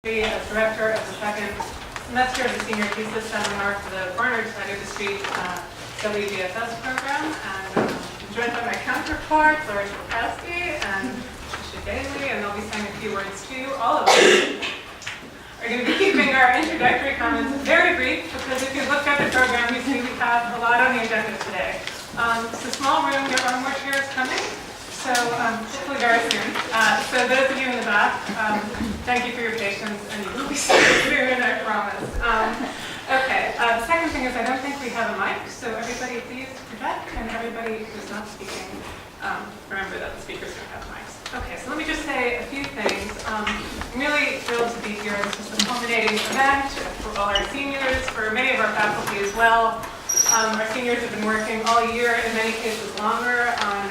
As director of the second semester of the senior thesis seminar for the Barnard Side of the Street WGSS program, and I'm joined by my counterparts, Laura Chilkowski and Trisha Daly, and they'll be saying a few words to you. All of us are going to be keeping our introductory comments very brief, because if you look at the program, you see we have a lot on the agenda today. It's a small room, there are more chairs coming, so hopefully very soon. So those of you in the back, thank you for your patience, and you will be soon, I promise. Okay, the second thing is I don't think we have a mic, so everybody please project, and everybody who's not speaking, remember that the speakers don't have mics. Okay, so let me just say a few things. I'm really thrilled to be here. This is a culminating event for all our seniors, for many of our faculty as well. Our seniors have been working all year, in many cases longer, on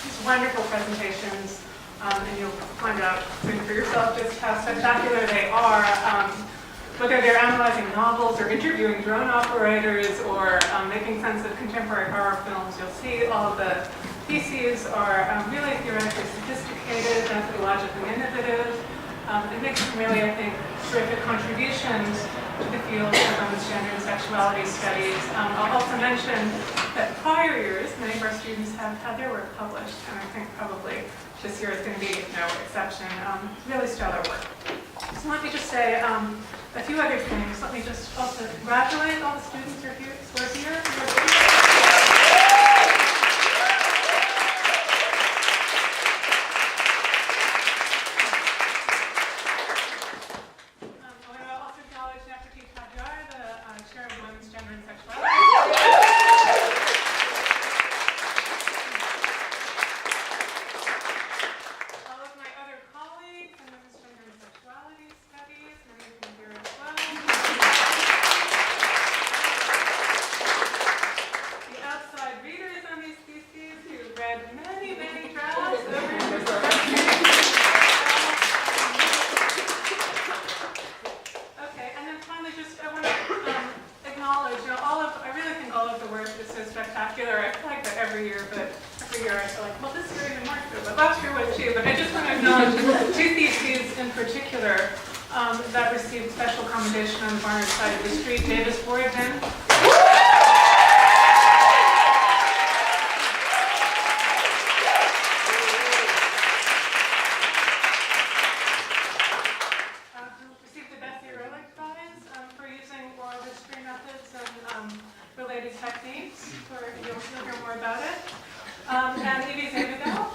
these wonderful presentations. And you'll find out soon for yourself just how spectacular they are. Whether they're analyzing novels or interviewing drone operators or making sense of contemporary horror films, you'll see all of the theses are really theoretically sophisticated, methodologically innovative. It makes some really, I think, terrific contributions to the field of women's gender and sexuality studies. I'll also mention that prior years, many of our students have had their work published, and I think probably this year is going to be no exception. Really stellar work. So let me just say a few other things. Let me just also congratulate all the students who are here. That received special commendation on the Barnard Side of the Street. Davis Boyden. Received the Bessie Ehrlich Prize for using oral history methods and related techniques. You'll hear more about it. And Evie Zabadell.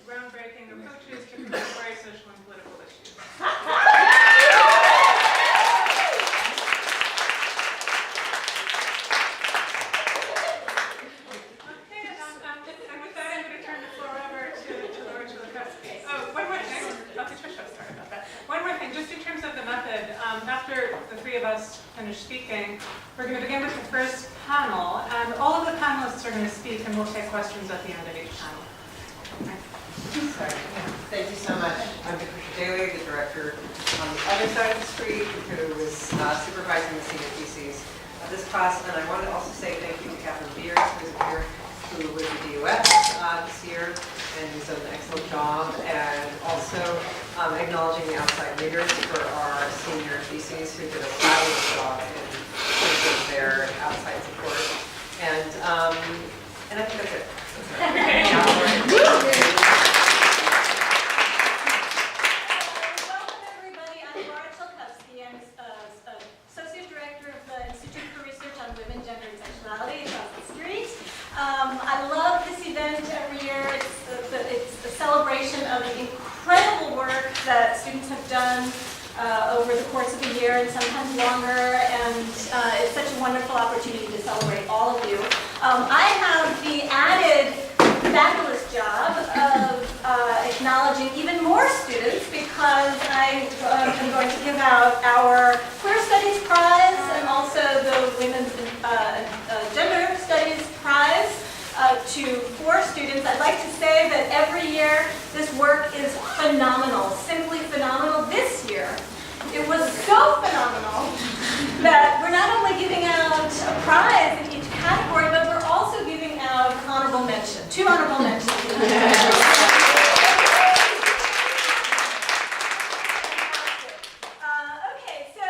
Groundbreaking approaches to contemporary social and political issues. Okay, and with that, I'm going to turn the floor over to Laura Chilkowski. Oh, one more thing. Dr. Trisha, sorry about that. One more thing, just in terms of the method, after the three of us finish speaking, we're going to begin with the first panel, and all of the panelists are going to speak, and we'll take questions at the end of each panel. Sorry. Thank you so much. I'm Trisha Daly, the director on the other side of the street, who is supervising the senior theses of this class. And I want to also say thank you to Catherine Beers, who's here, who was the DOS this year, and who's done an excellent job. And also acknowledging the outside readers for our senior theses, who did a fabulous job in terms of their outside support. And I think that's it. I love this event every year. It's a celebration of the incredible work that students have done over the course of a year and sometimes longer, and it's such a wonderful opportunity to celebrate all of you. I have the added fabulous job of acknowledging even more students, because I am going to give out our Queer Studies Prize and also the Women's Gender Studies Prize to 4 students. I'd like to say that every year this work is phenomenal, simply phenomenal. This year, it was so phenomenal that we're not 2 honorable mentions. Okay, so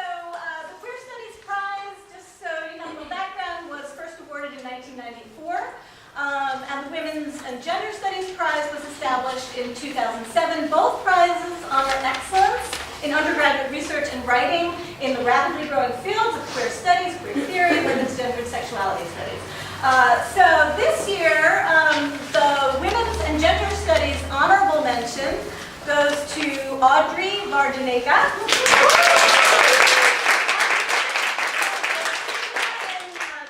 the Queer Studies Prize, just so you have a little background, was first awarded in 1994. And the Women's and Gender Studies Prize was established in 2007. Both prizes honor excellence in undergraduate research and writing in the rapidly growing fields of queer studies, queer theory, women's gender and sexuality studies. So this year, the Women's and Gender Studies honorable mention goes to Audrey Largenega.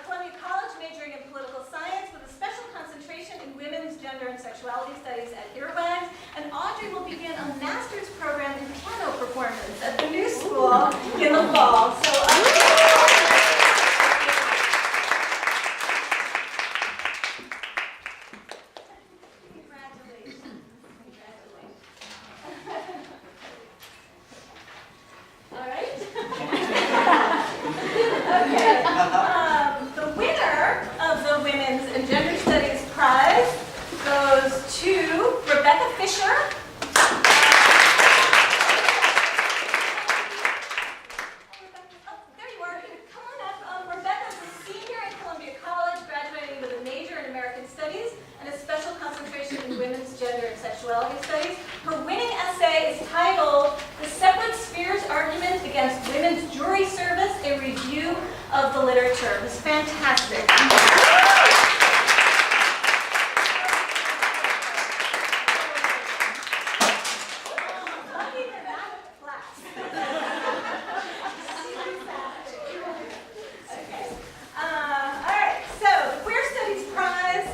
Columbia College, majoring in political science with a special concentration in women's gender and sexuality studies at IRWGS. And Audrey will begin a master's program in piano performance at the New School in the fall. So, congratulations. All right. Okay. The winner of the Women's and Gender Studies Prize goes to Rebecca Fisher. There you are. Come on up. Rebecca is a senior at Columbia College, graduating with a major in American Studies and a special concentration in women's gender and sexuality studies. Her winning essay is titled "The Separate Spheres Argument Against Women's Jury Service, a Review of the Literature." It was fantastic. Lucky they're not in class. Okay. All right. So the Queer Studies Prize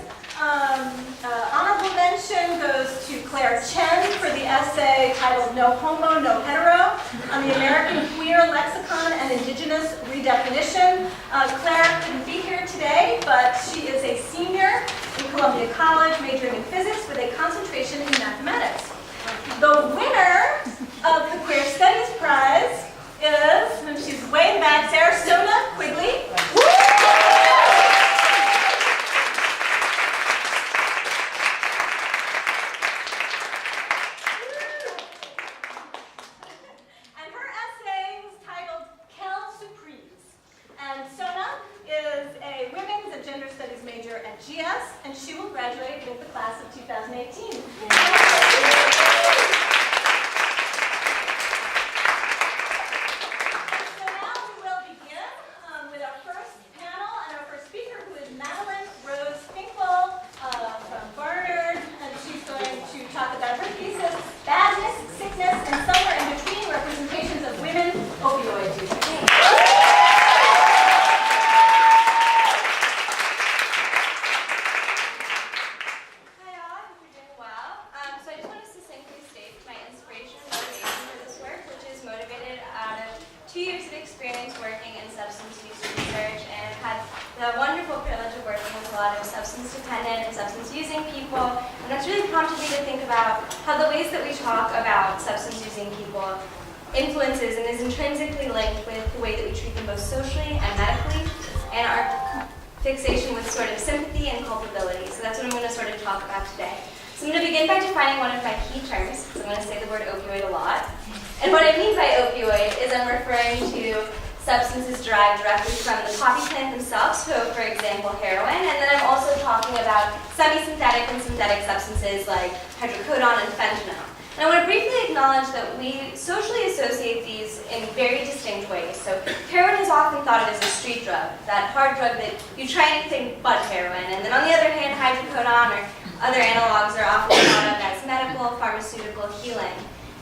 honorable mention goes to Claire Chen for the essay titled "No Homo, No Hetero" on the American Queer Lexicon and Indigenous Redefinition. Claire couldn't be here today, but she is a senior in Columbia College, majoring in physics with a concentration in mathematics. The winner of the Queer Studies Prize is, and she's way in the back, Sarah Quigley. And her essay was titled "Kel Surprise." And Sona is a Women's and Gender Studies major at GS, and she will graduate with the class of 2018. So now we will begin with our first panel and our first speaker, who is Madeline Rose Finkel from Barnard, and she's going to talk about her thesis, "Badness, Sickness, and Somewhere in Between: Representations of Women Opioid Users." The wonderful privilege of working with a lot of substance-dependent and substance-using people, and that's really prompted me to think about how the ways that we talk about substance-using people influences and is intrinsically linked with the way that we treat them both socially and medically, and our fixation with sort of sympathy and culpability. So that's what I'm going to sort of talk about today. So I'm going to begin by defining one of my key terms. So I'm going to say the word opioid a lot. And what I mean by opioid is I'm referring to substances derived directly from the poppy plant themselves, so for example heroin, and then I'm also talking about semi-synthetic and synthetic substances like hydrocodone and fentanyl. And I want to briefly acknowledge that we socially associate these in very distinct ways. So heroin is often thought of as a street drug, that hard drug that you try anything but heroin, and then on the other hand, hydrocodone or other analogs are often thought of as medical, pharmaceutical, healing.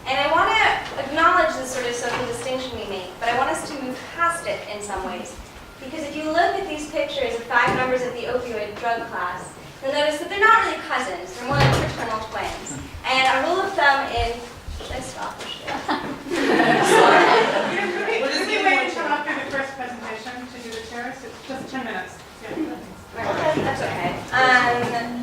And I want to acknowledge this sort of social distinction we make, but I want us to move past it in some ways. Because if you look at these pictures of 5 members of the opioid drug class, you'll notice that they're not really cousins, they're more like fraternal twins. And a rule of thumb in, should I stop or should I? Should we wait until after the first presentation to do the chairs? It's just 10 minutes. Yeah. That's okay.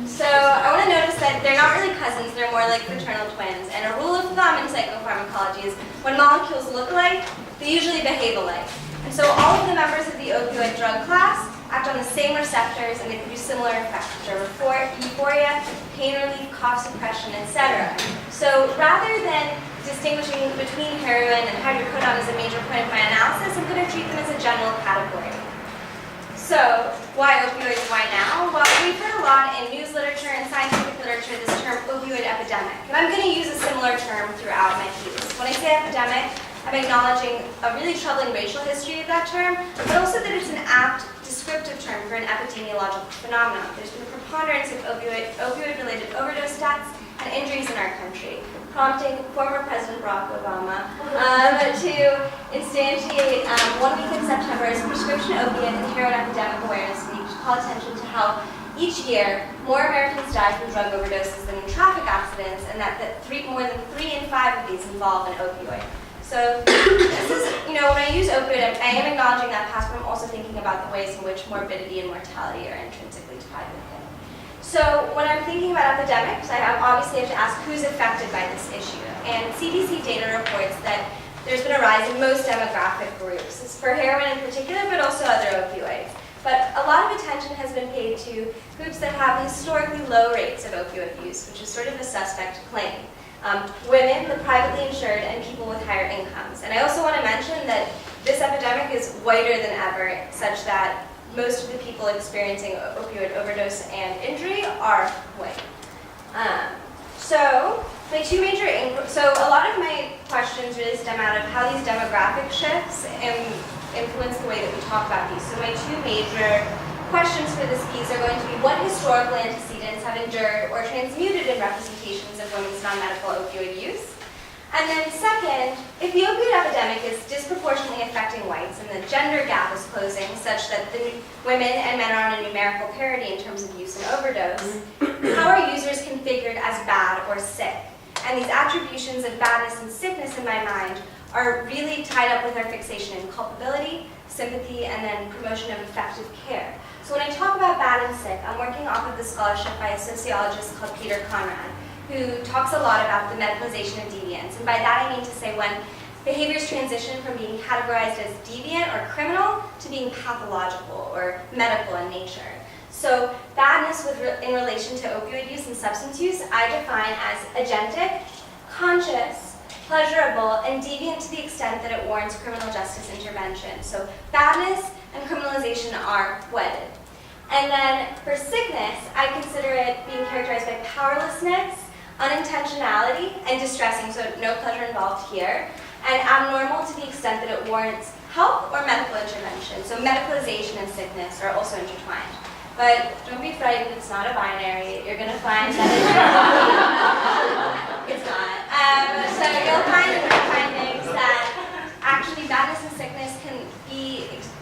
So I want to notice that they're not really cousins, they're more like fraternal twins. And a rule of thumb in psychopharmacology is when molecules look alike, they usually behave alike. And so all of the members of the opioid drug class act on the same receptors receptors, and they produce similar effects, which are euphoria, pain relief, cough suppression, etc. So rather than distinguishing between heroin and hydrocodone as a major point of my analysis, I'm going to treat them as a general category. So, why opioids, why now? Well, we've heard a lot in news literature and scientific literature this term opioid epidemic, and I'm going to use a similar term throughout my piece. When I say epidemic, I'm acknowledging a really troubling racial history of that term, but also that it's an apt descriptive term for an epidemiological phenomenon. There's been a preponderance of opioid-related overdose deaths and injuries in our country, prompting former President Barack Obama to instantiate 1 week in September as Prescription Opiate and Heroin Epidemic Awareness Week to call attention to how each year more Americans die from drug overdoses than in traffic accidents, and that more than 3 in 5 of these involve an opioid. So this is, when I use opioid, I am acknowledging that past, but I'm also thinking about the ways in which morbidity and mortality are intrinsically tied with it. So when I'm thinking about epidemics, I obviously have to ask who's affected by this issue. And CDC data reports that there's been a rise in most demographic groups. It's for heroin in particular, but also other opioids. But a lot of attention has been paid to groups that have historically low rates of opioid use, which is sort of a suspect claim. Women, the privately insured, and people with higher incomes. And I also want to mention that this epidemic is whiter than ever, such that most of the people experiencing opioid overdose and injury are white. So a lot of my questions really stem out of how these demographic shifts influence the way that we talk about these. So my 2 major questions for this piece are going to be what historical antecedents have endured or transmuted in representations of women's non-medical opioid use. And then second, if the opioid epidemic is disproportionately affecting whites and the gender gap is closing such that the women and men are on a numerical parity in terms of use and overdose, how are users configured as bad or sick? And these attributions of badness and sickness in my mind are really tied up with our fixation in culpability, sympathy, and then promotion of effective care. So when I talk about bad and sick, I'm working off of the scholarship by a sociologist called Peter Conrad, who talks a lot about the medicalization of deviance. And by that I mean to say when behaviors transition from being categorized as deviant or criminal to being pathological or medical in nature. So badness in relation to opioid use and substance use, I define as agentic, conscious, pleasurable, and deviant to the extent that it warrants criminal justice intervention. So badness and criminalization are wedded. And then for sickness, I consider it being characterized by powerlessness, unintentionality, and distressing, so no pleasure involved here, and abnormal to the extent that it warrants help or medical intervention. So medicalization and sickness are also intertwined. But don't be frightened, it's not a binary. You're going to find that it's not. So you'll find in my findings that actually badness and sickness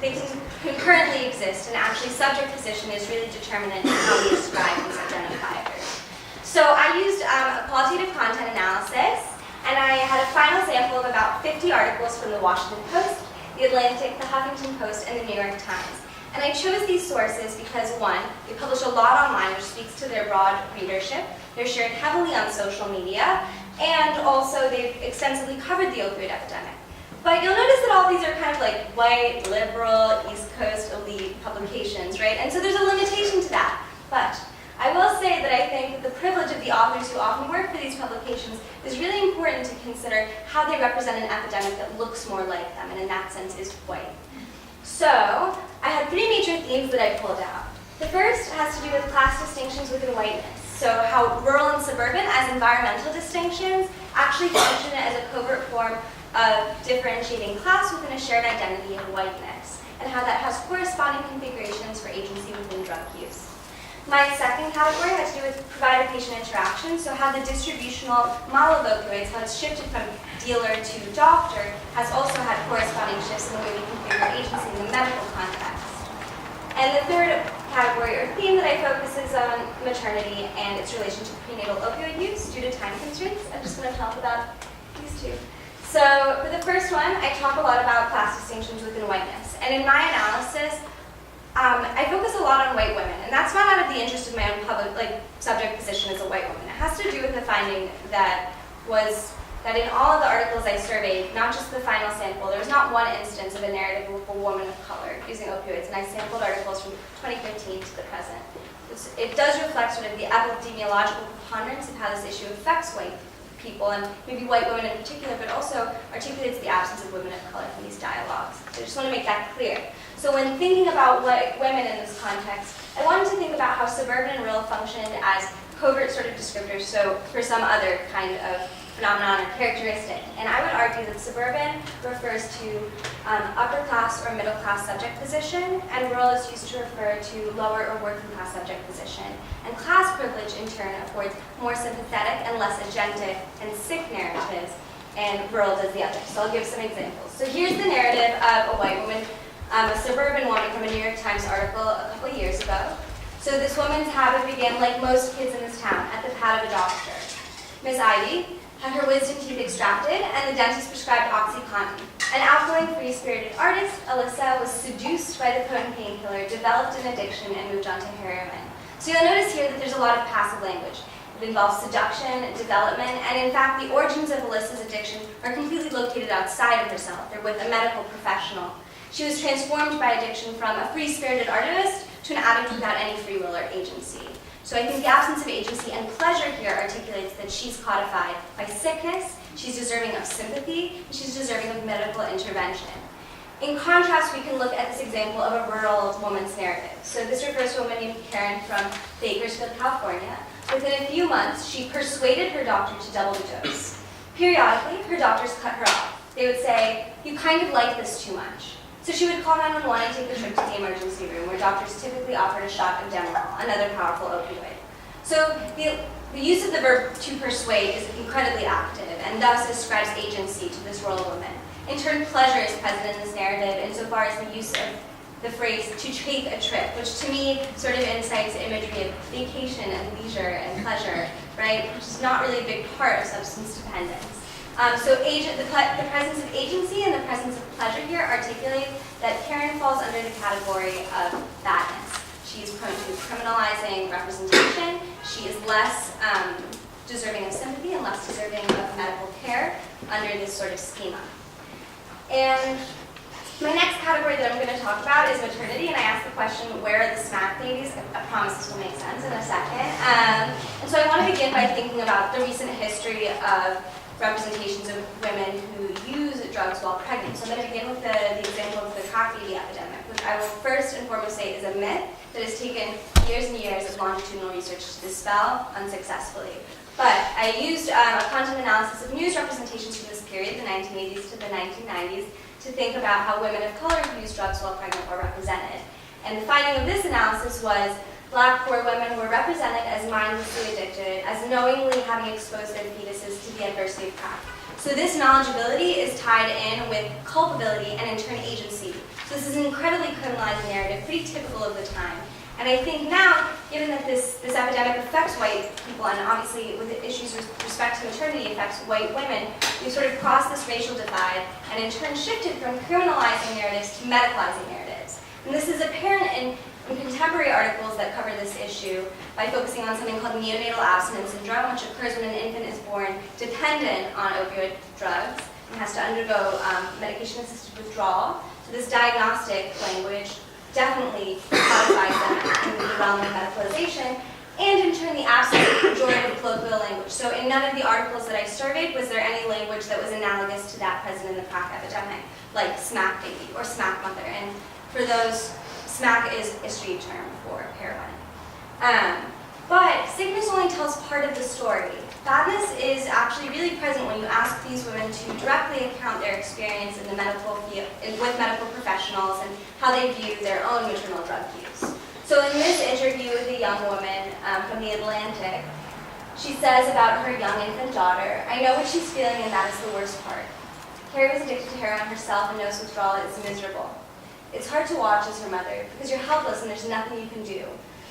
they can concurrently exist, and actually subject position is really determinant in how we describe these identifiers. So I used a qualitative content analysis, and I had a final sample of about 50 articles from the Washington Post, the Atlantic, the Huffington Post, and the New York Times. And I chose these sources because, one, they publish a lot online, which speaks to their broad readership. They're shared heavily on social media, and also they've extensively covered the opioid epidemic. But you'll notice that all these are kind of like white, liberal, East Coast elite publications, right? And so there's a limitation to that. But I will say that I think that the privilege of the authors who often work for these publications is really important to consider how they represent an epidemic that looks more like them, and in that sense is white. So I had 3 major themes that I pulled out. The first has to do with class distinctions within whiteness. So how rural and suburban as environmental distinctions actually function as a covert form of differentiating class within a shared identity of whiteness, and how that has corresponding configurations for agency within drug use. My second category has to do with provider-patient interaction, so how the distributional model of opioids, how it's shifted from dealer to doctor, has also had corresponding shifts in the way we configure agency in the medical context. And the third category or theme that I focus is on maternity and its relation to prenatal opioid use due to time constraints. I'm just going to talk about these 2. So for the first one, I talk a lot about class distinctions within whiteness. And in my analysis, I focus a lot on white women. And that's not out of the interest of my own subject position as a white woman. It has to do with the finding that that in all of the articles I surveyed, not just the final sample, there was not one instance of a narrative of a woman of color using opioids, and I sampled articles from 2015 to the present. It does reflect sort of the epidemiological preponderance of how this issue affects white people, and maybe white women in particular, but also articulates the absence of women of color from these dialogues. So I just want to make that clear. So when thinking about white women in this context, I wanted to think about how suburban and rural functioned as covert sort of descriptors, so for some other kind of phenomenon or characteristic. And I would argue that suburban refers to upper class or middle class subject position, and rural is used to refer to lower or working class subject position. And class privilege, in turn, affords more sympathetic and less agentic and sick narratives, and rural does the other. So I'll give some examples. So here's the narrative of a white woman, a suburban woman from a New York Times article a couple years ago. So this woman's habit began, like most kids in this town, at the pad of a doctor. Miss Ivy had her wisdom teeth extracted, and the dentist prescribed OxyContin. An outgoing, free-spirited artist, Alyssa was seduced by the potent painkiller, developed an addiction, and moved on to heroin. So you'll notice here that there's a lot of passive language. It involves seduction, development, and in fact, the origins of Alyssa's addiction are completely located outside of herself. They're with a medical professional. She was transformed by addiction from a free-spirited artist to an addict without any free will or agency. So I think the absence of agency and pleasure here articulates that she's codified by sickness, she's deserving of sympathy, and she's deserving of medical intervention. In contrast, we can look at this example of a rural woman's narrative. So this refers to a woman named Karen from Bakersfield, California. Within a few months, she persuaded her doctor to double the dose. Periodically, her doctors cut her off. They would say, "You kind of like this too much." So she would call 911 and take a trip to the emergency room, where doctors typically offered a shot of Demerol, another powerful opioid. So the use of the verb to persuade is incredibly active, and thus ascribes agency to this rural woman. In turn, pleasure is present in this narrative insofar as the use of the phrase to take a trip, which to me sort of incites imagery of vacation and leisure and pleasure, right? Which is not really a big part of substance dependence. So the presence of agency and the presence of pleasure here articulate that Karen falls under the category of badness. She's prone to criminalizing representation. She is less deserving of sympathy and less deserving of medical care under this sort of schema. And my next category that I'm going to talk about is maternity, and I asked the question, where are the smack babies? I promise this will make sense in a second. And so I want to begin by thinking about the recent history of representations of women who use drugs while pregnant. So I'm going to begin with the example of the crack baby epidemic, which I will first and foremost say is a myth that has taken years and years of longitudinal research to dispel unsuccessfully. But I used a content analysis of news representations from this period, the 1980s to the 1990s, to think about how women of color who use drugs while pregnant were represented. And the finding of this analysis was Black poor women were represented as mindlessly addicted, as knowingly having exposed their fetuses to the adversity of crack. So this knowledgeability is tied in with culpability and in turn agency. So this is an incredibly criminalized narrative, pretty typical of the time. And I think now, given that this epidemic affects white people, and obviously with the issues with respect to maternity affects white women, we've sort of crossed this racial divide and in turn shifted from criminalizing narratives to medicalizing narratives. And this is apparent in contemporary articles that cover this issue by focusing on something called neonatal abstinence syndrome, which occurs when an infant is born dependent on opioid drugs and has to undergo medication-assisted withdrawal. So this diagnostic language definitely codifies them in the realm of medicalization, and in turn the absence of pejorative colloquial language. So in none of the articles that I surveyed was there any language that was analogous to that present in the crack epidemic, like smack baby or smack mother. And for those, smack is a street term for heroin. But sickness only tells part of the story. Badness is actually really present when you ask these women to directly account their experience in the medical field, with medical professionals, and how they view their own maternal drug use. So in this interview with a young woman from the Atlantic, she says about her young infant daughter, "I know what she's feeling, and that is the worst part. Carrie was addicted to heroin herself and knows withdrawal is miserable. It's hard to watch as her mother because you're helpless and there's nothing you can do.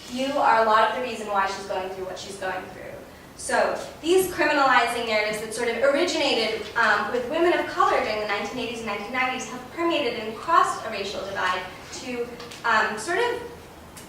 You are a lot of the reason why she's going through what she's going through." So these criminalizing narratives that sort of originated with women of color during the 1980s and 1990s have permeated and crossed a racial divide to sort of,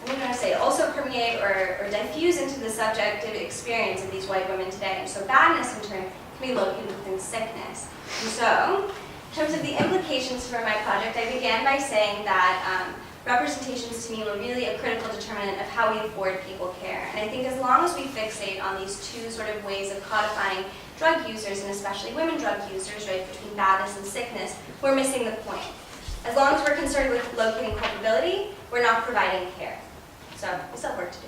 I'm going to say, also permeate or diffuse into the subjective experience of these white women today. And so badness, in turn, can be located within sickness. And so, in terms of the implications for my project, I began by saying that representations to me were really a critical determinant of how we afford people care. And I think as long as we fixate on these two sort of ways of codifying drug users, and especially women drug users, right, between badness and sickness, we're missing the point. As long as we're concerned with locating culpability, we're not providing care. So we still have work to do.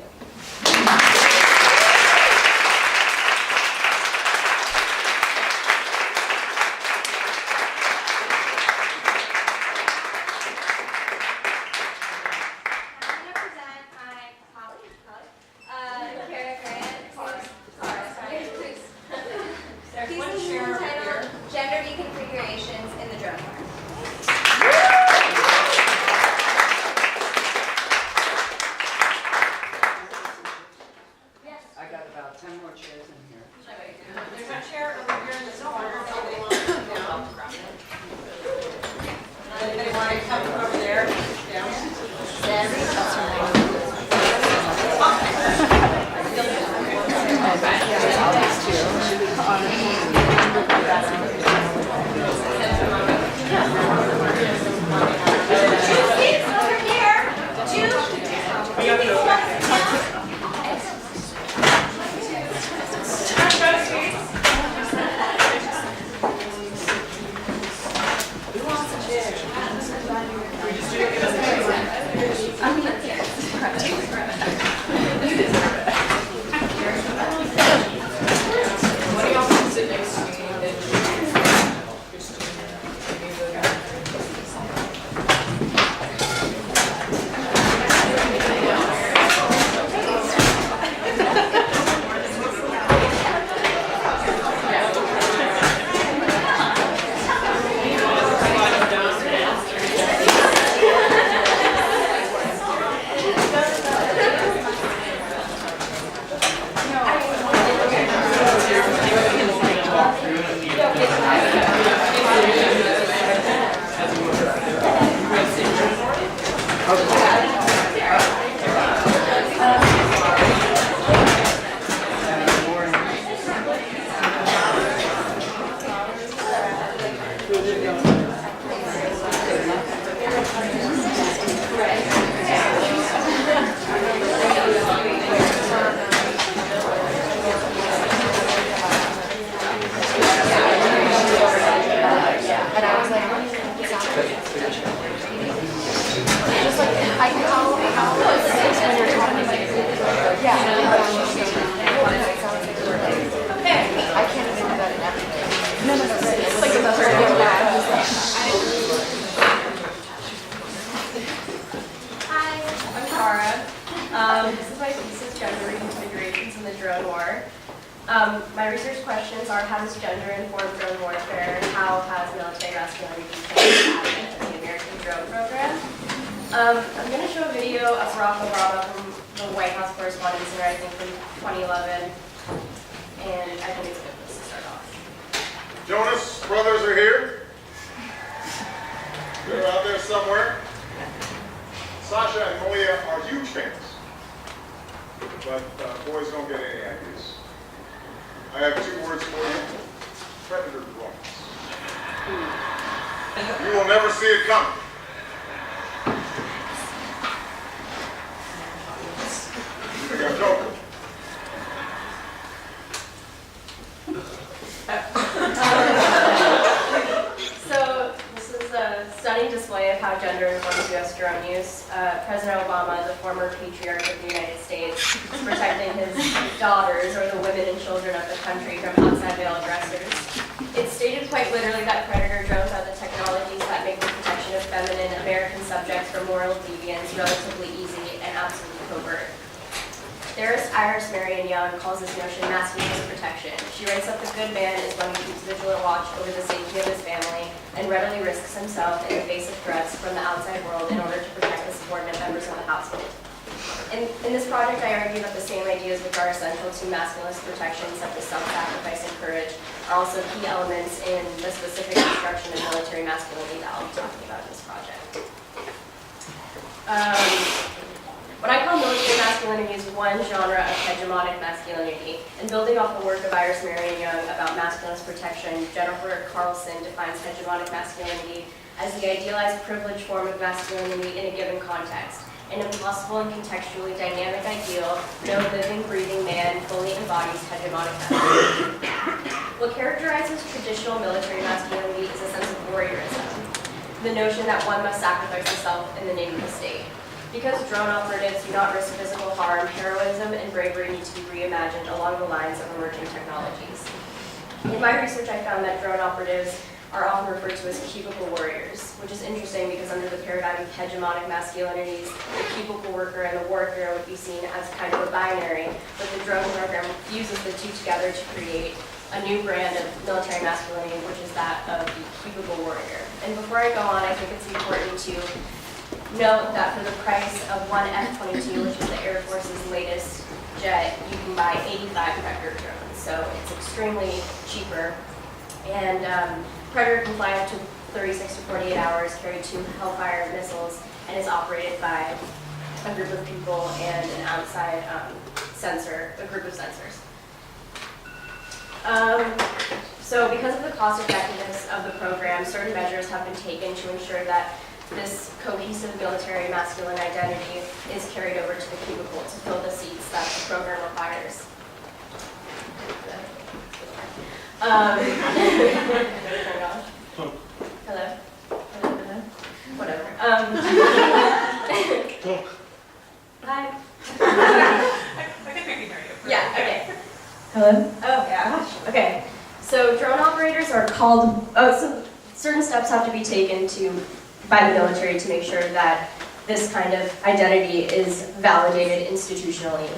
This is my thesis, Gender Reconfigurations in the Drone War. My research questions are, how does gender inform drone warfare, and how has military masculinity been in the American drone program? I'm going to show a video of Barack Obama from the White House Correspondence Center, I think from 2011, and I think it's a good place to start off. Jonas brothers are here. They're out there somewhere. Sasha and Malia are huge fans, but boys don't get any ideas. I have 2 words for you: predator drones. You will never see it coming. You think I'm joking? So this is a stunning display of how gender informs U.S. drone use. President Obama, the former patriarch of the United States, is protecting his daughters, or the women and children of the country, from outside male aggressors. It's stated quite literally that predator drones are the technologies that make the protection of feminine American subjects from moral deviance relatively easy and absolutely covert. Theorist Iris Marion Young calls this notion masculinist protection. She writes that the good man is one who keeps vigilant watch over the safety of his family and readily risks himself in the face of threats from the outside world in order to protect the subordinate members of the household. In this project, I argue that the same ideas which are essential to masculinist protection, such as self-sacrifice and courage, are also key elements in the specific construction of military masculinity that I'll be talking about in this project. What I call military masculinity masculinity is one genre of hegemonic masculinity, and building off the work of Iris Marion Young about masculinist protection, Jennifer Carlson defines hegemonic masculinity as the idealized privileged form of masculinity in a given context, an impossible and contextually dynamic ideal. No living, breathing man fully embodies hegemonic masculinity. What characterizes traditional military masculinity is a sense of warriorism, the notion that one must sacrifice himself in the name of the state. Because drone operatives do not risk physical harm, heroism and bravery need to be reimagined along the lines of emerging technologies. In my research, I found that drone operatives are often referred to as cubicle warriors, which is interesting because under the paradigm of hegemonic masculinities, the cubicle worker and the warrior would be seen as kind of a binary, but the drone program fuses the two together to create a new brand of military masculinity, which is that of the cubicle warrior. And before I go on, I think it's important to note that for the price of one F-22, which is the Air Force's latest jet, you can buy 85 Predator drones. So it's extremely cheaper. And Predator can fly up to 36 to 48 hours, carry 2 Hellfire missiles, and is operated by a group of people and an outside a group of sensors. So because of the cost effectiveness of the program, certain measures have been taken to ensure that this cohesive military masculine identity is carried over to the cubicle to fill the seats that the program requires. Hello? Whatever. Hi. I think we can hear you. Yeah, okay. Hello? Oh, yeah. Okay. So drone operators are called, so certain steps have to be taken by the military to make sure that this kind of identity is validated institutionally.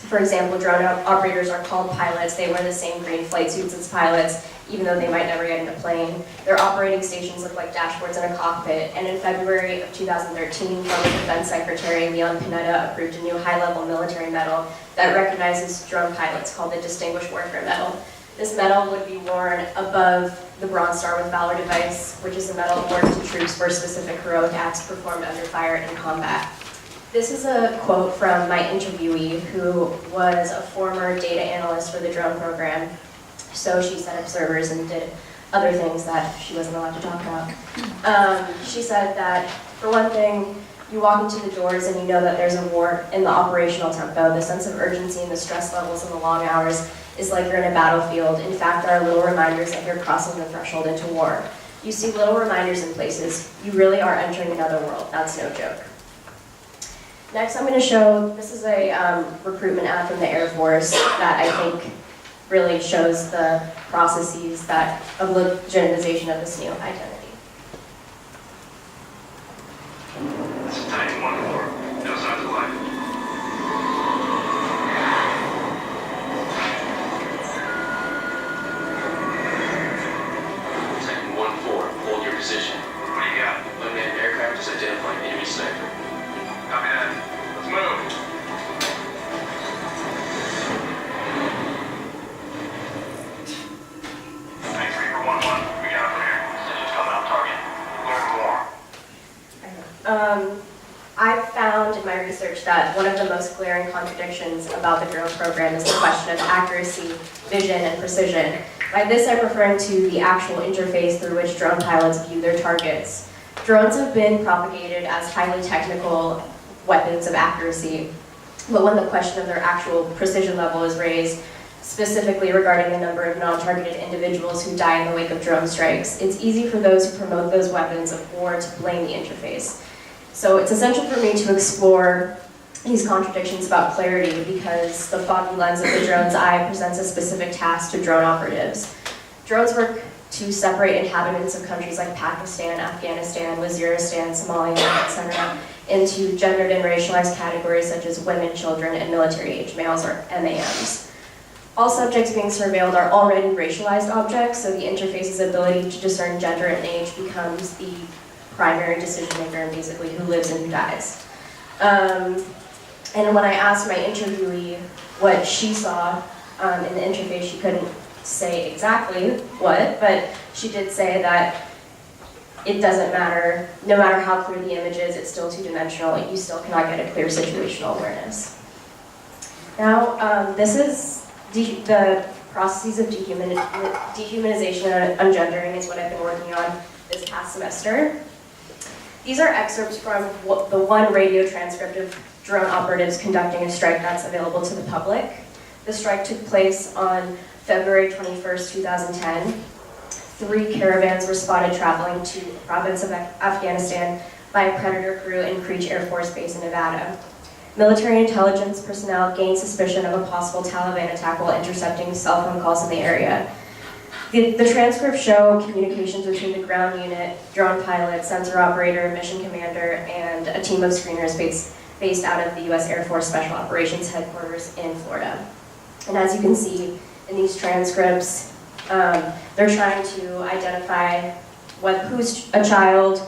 For example, drone operators are called pilots. They wear the same green flight suits as pilots, even though they might never get in a plane. Their operating stations look like dashboards in a cockpit. And in February of 2013, former Defense Secretary Leon Panetta approved a new high-level military medal that recognizes drone pilots called the Distinguished Warfare Medal. This medal would be worn above the Bronze Star with Valor device, which is a medal awarded to troops for specific heroic acts performed under fire in combat. This is a quote from my interviewee, who was a former data analyst for the drone program. So she set up servers and did other things that she wasn't allowed to talk about. She said that, for one thing, you walk into the doors and you know that there's a war in the operational tempo. The sense of urgency and the stress levels in the long hours is like you're in a battlefield. In fact, there are little reminders that you're crossing the threshold into war. You see little reminders in places. You really are entering another world. That's no joke. Next, I'm going to show, this is a recruitment ad from the Air Force that I think really shows the processes of legitimization of this new identity. This is Titan 1-4. No signs of life. Titan 1-4, hold your position. What do you got? Unmanned aircraft is identifying enemy sniper. Copy that. Let's move. Thanks, Reaper 1-1. We got it from here. Decisions coming on target. Learn more. I found in my research that one of the most glaring contradictions about the drone program is the question of accuracy, vision, and precision. By this, I'm referring to the actual interface through which drone pilots view their targets. Drones have been propagated as highly technical weapons of accuracy, but when the question of their actual precision level is raised, specifically regarding the number of non-targeted individuals who die in the wake of drone strikes, it's easy for those who promote those weapons of war to blame the interface. So it's essential for me to explore these contradictions about clarity because the foggy lens of the drone's eye presents a specific task to drone operatives. Drones work to separate inhabitants of countries like Pakistan, Afghanistan, Waziristan, Somalia, etc. into gendered and racialized categories such as women, children, and military-age males, or MAMs. All subjects being surveilled are already racialized objects, so the interface's ability to discern gender and age becomes the primary decision maker and basically who lives and who dies. And when I asked my interviewee what she saw in the interface, she couldn't say exactly what, but she did say that it doesn't matter, no matter how clear the image is, it's still two-dimensional, you still cannot get a clear situational awareness. Now, this is the processes of dehumanization and ungendering is what I've been working on this past semester. These are excerpts from the one radio transcript of drone operatives conducting a strike that's available to the public. The strike took place on February 21st, 2010. 3 caravans were spotted traveling to the province of Afghanistan by a Predator crew in Creech Air Force Base in Nevada. Military intelligence personnel gained suspicion of a possible Taliban attack while intercepting cell phone calls in the area. The transcripts show communications between the ground unit, drone pilot, sensor operator, mission commander, and a team of screeners based out of the U.S. Air Force Special Operations Headquarters in Florida. And as you can see in these transcripts, they're trying to identify who's a child,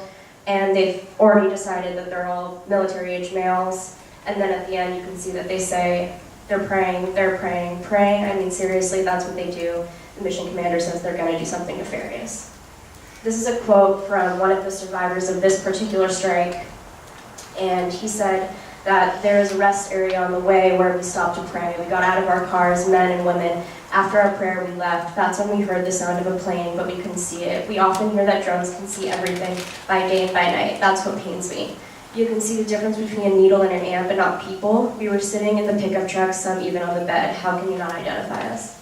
and they've already decided that they're all military-age males. And then at the end, you can see that they say, they're praying, praying. I mean, seriously, that's what they do. The mission commander says they're going to do something nefarious. This is a quote from one of the survivors of this particular strike, and he said that there is a rest area on the way where we stopped to pray. We got out of our cars, men and women. After our prayer, we left. That's when we heard the sound of a plane, but we couldn't see it. We often hear that drones can see everything by day and by night. That's what pains me. You can see the difference between a needle and an ant, but not people. We were sitting in the pickup truck, some even on the bed. How can you not identify us?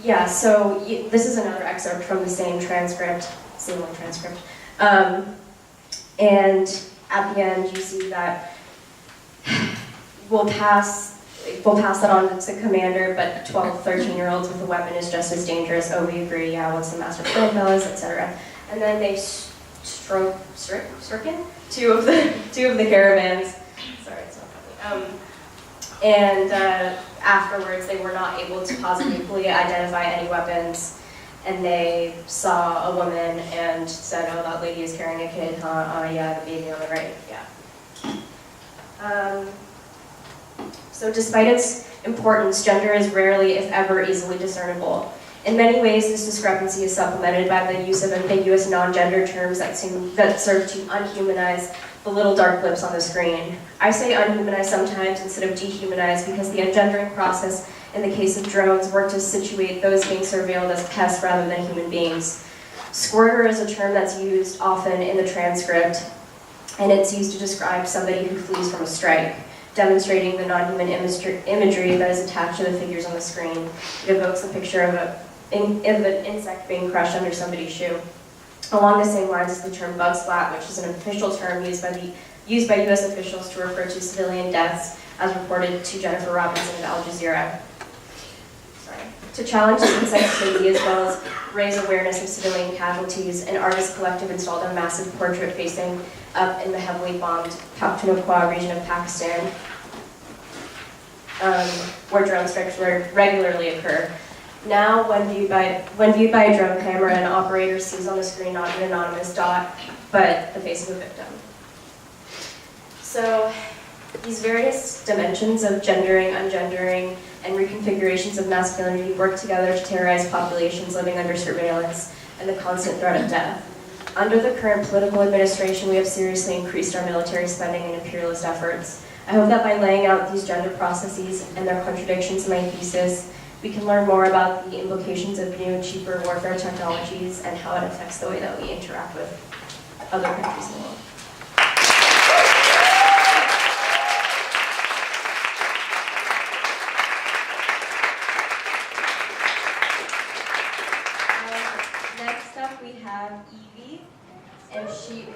Yeah, so this is another excerpt from the same transcript, same transcript. And at the end, you see that we'll pass that on to the commander, but 12, 13-year-olds with a weapon is just as dangerous. Oh, we agree, yeah, what's the master plan, fellas, etc. And then they stricken two of the caravans. Sorry, it's not funny. And afterwards, they were not able to positively identify any weapons, and they saw a woman and said, "Oh, that lady is carrying a kid, huh? Yeah, the baby on the right, yeah." So despite its importance, gender is rarely, if ever, easily discernible. In many ways, this discrepancy is supplemented by the use of ambiguous non-gender terms that serve to unhumanize the little dark lips on the screen. I say unhumanize sometimes instead of dehumanize because the ungendering process in the case of drones work to situate those being surveilled as pests rather than human beings. Squirter is a term that's used often in the transcript, and it's used to describe somebody who flees from a strike, demonstrating the non-human imagery that is attached to the figures on the screen. It evokes the picture of an insect being crushed under somebody's shoe. Along the same lines is the term bug splat, which is an official term used by U.S. officials to refer to civilian deaths, as reported to Jennifer Robinson of Al Jazeera. To challenge this insensitivity as well as raise awareness of civilian casualties, an artist collective installed a massive portrait facing up in the heavily bombed Pakhtunkhwa region of Pakistan, where drone strikes regularly occur. Now, when viewed by a drone camera, an operator sees on the screen not an anonymous dot, but the face of a victim. So, these various dimensions of gendering, ungendering, and reconfigurations of masculinity work together to terrorize populations living under surveillance and the constant threat of death. Under the current political administration, we have seriously increased our military spending and imperialist efforts. I hope that by laying out these gender processes and their contradictions in my thesis, we can learn more about the implications of new, cheaper warfare technologies and how it affects the way that we interact with other countries in the world. Next up, we have Evie, and she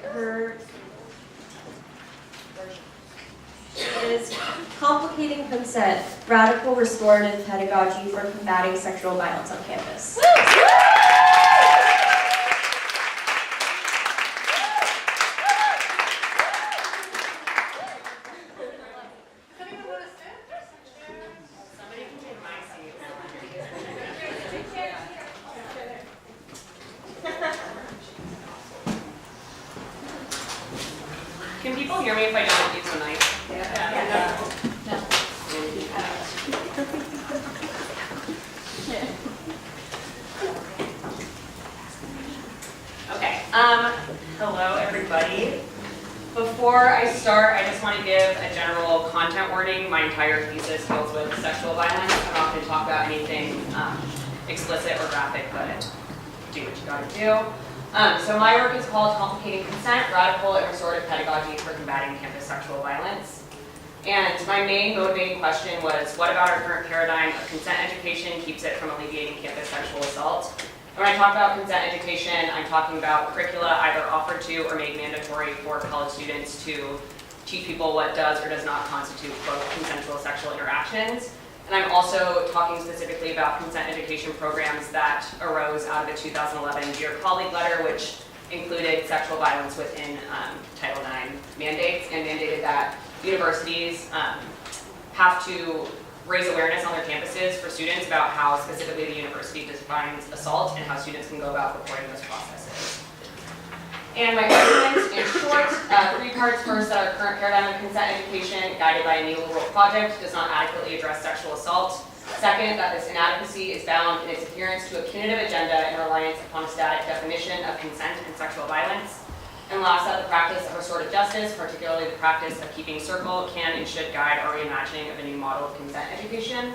is Complicating Consent, Radical Restorative Pedagogy for Combating Sexual Violence on Campus. Can people hear me if I don't use the mic? Okay. Hello, everybody. Before I start, I just want to give a general content warning. My entire thesis deals with sexual violence. I'm not going to talk about anything explicit or graphic, but do what you gotta do. So my work is called Complicating Consent, Radical and Restorative Pedagogy for Combating Campus Sexual Violence. And my main motivating question was, what about our current paradigm of consent education keeps it from alleviating campus sexual assault? When I talk about consent education, I'm talking about curricula either offered to or made mandatory for college students to teach people what does or does not constitute, quote, consensual sexual interactions. And I'm also talking specifically about consent education programs that arose out of the 2011 Dear Colleague letter, which included sexual violence within Title IX mandates and mandated that universities have to raise awareness on their campuses for students about how specifically the university defines assault and how students can go about reporting those processes. And my argument, in short, 3 parts. First, that our current paradigm of consent education, guided by a neoliberal project, does not adequately address sexual assault. Second, that this inadequacy is bound in its adherence to a punitive agenda and reliance upon a static definition of consent and sexual violence. And last, that the practice of restorative justice, particularly the practice of keeping circle, can and should guide our reimagining of a new model of consent education.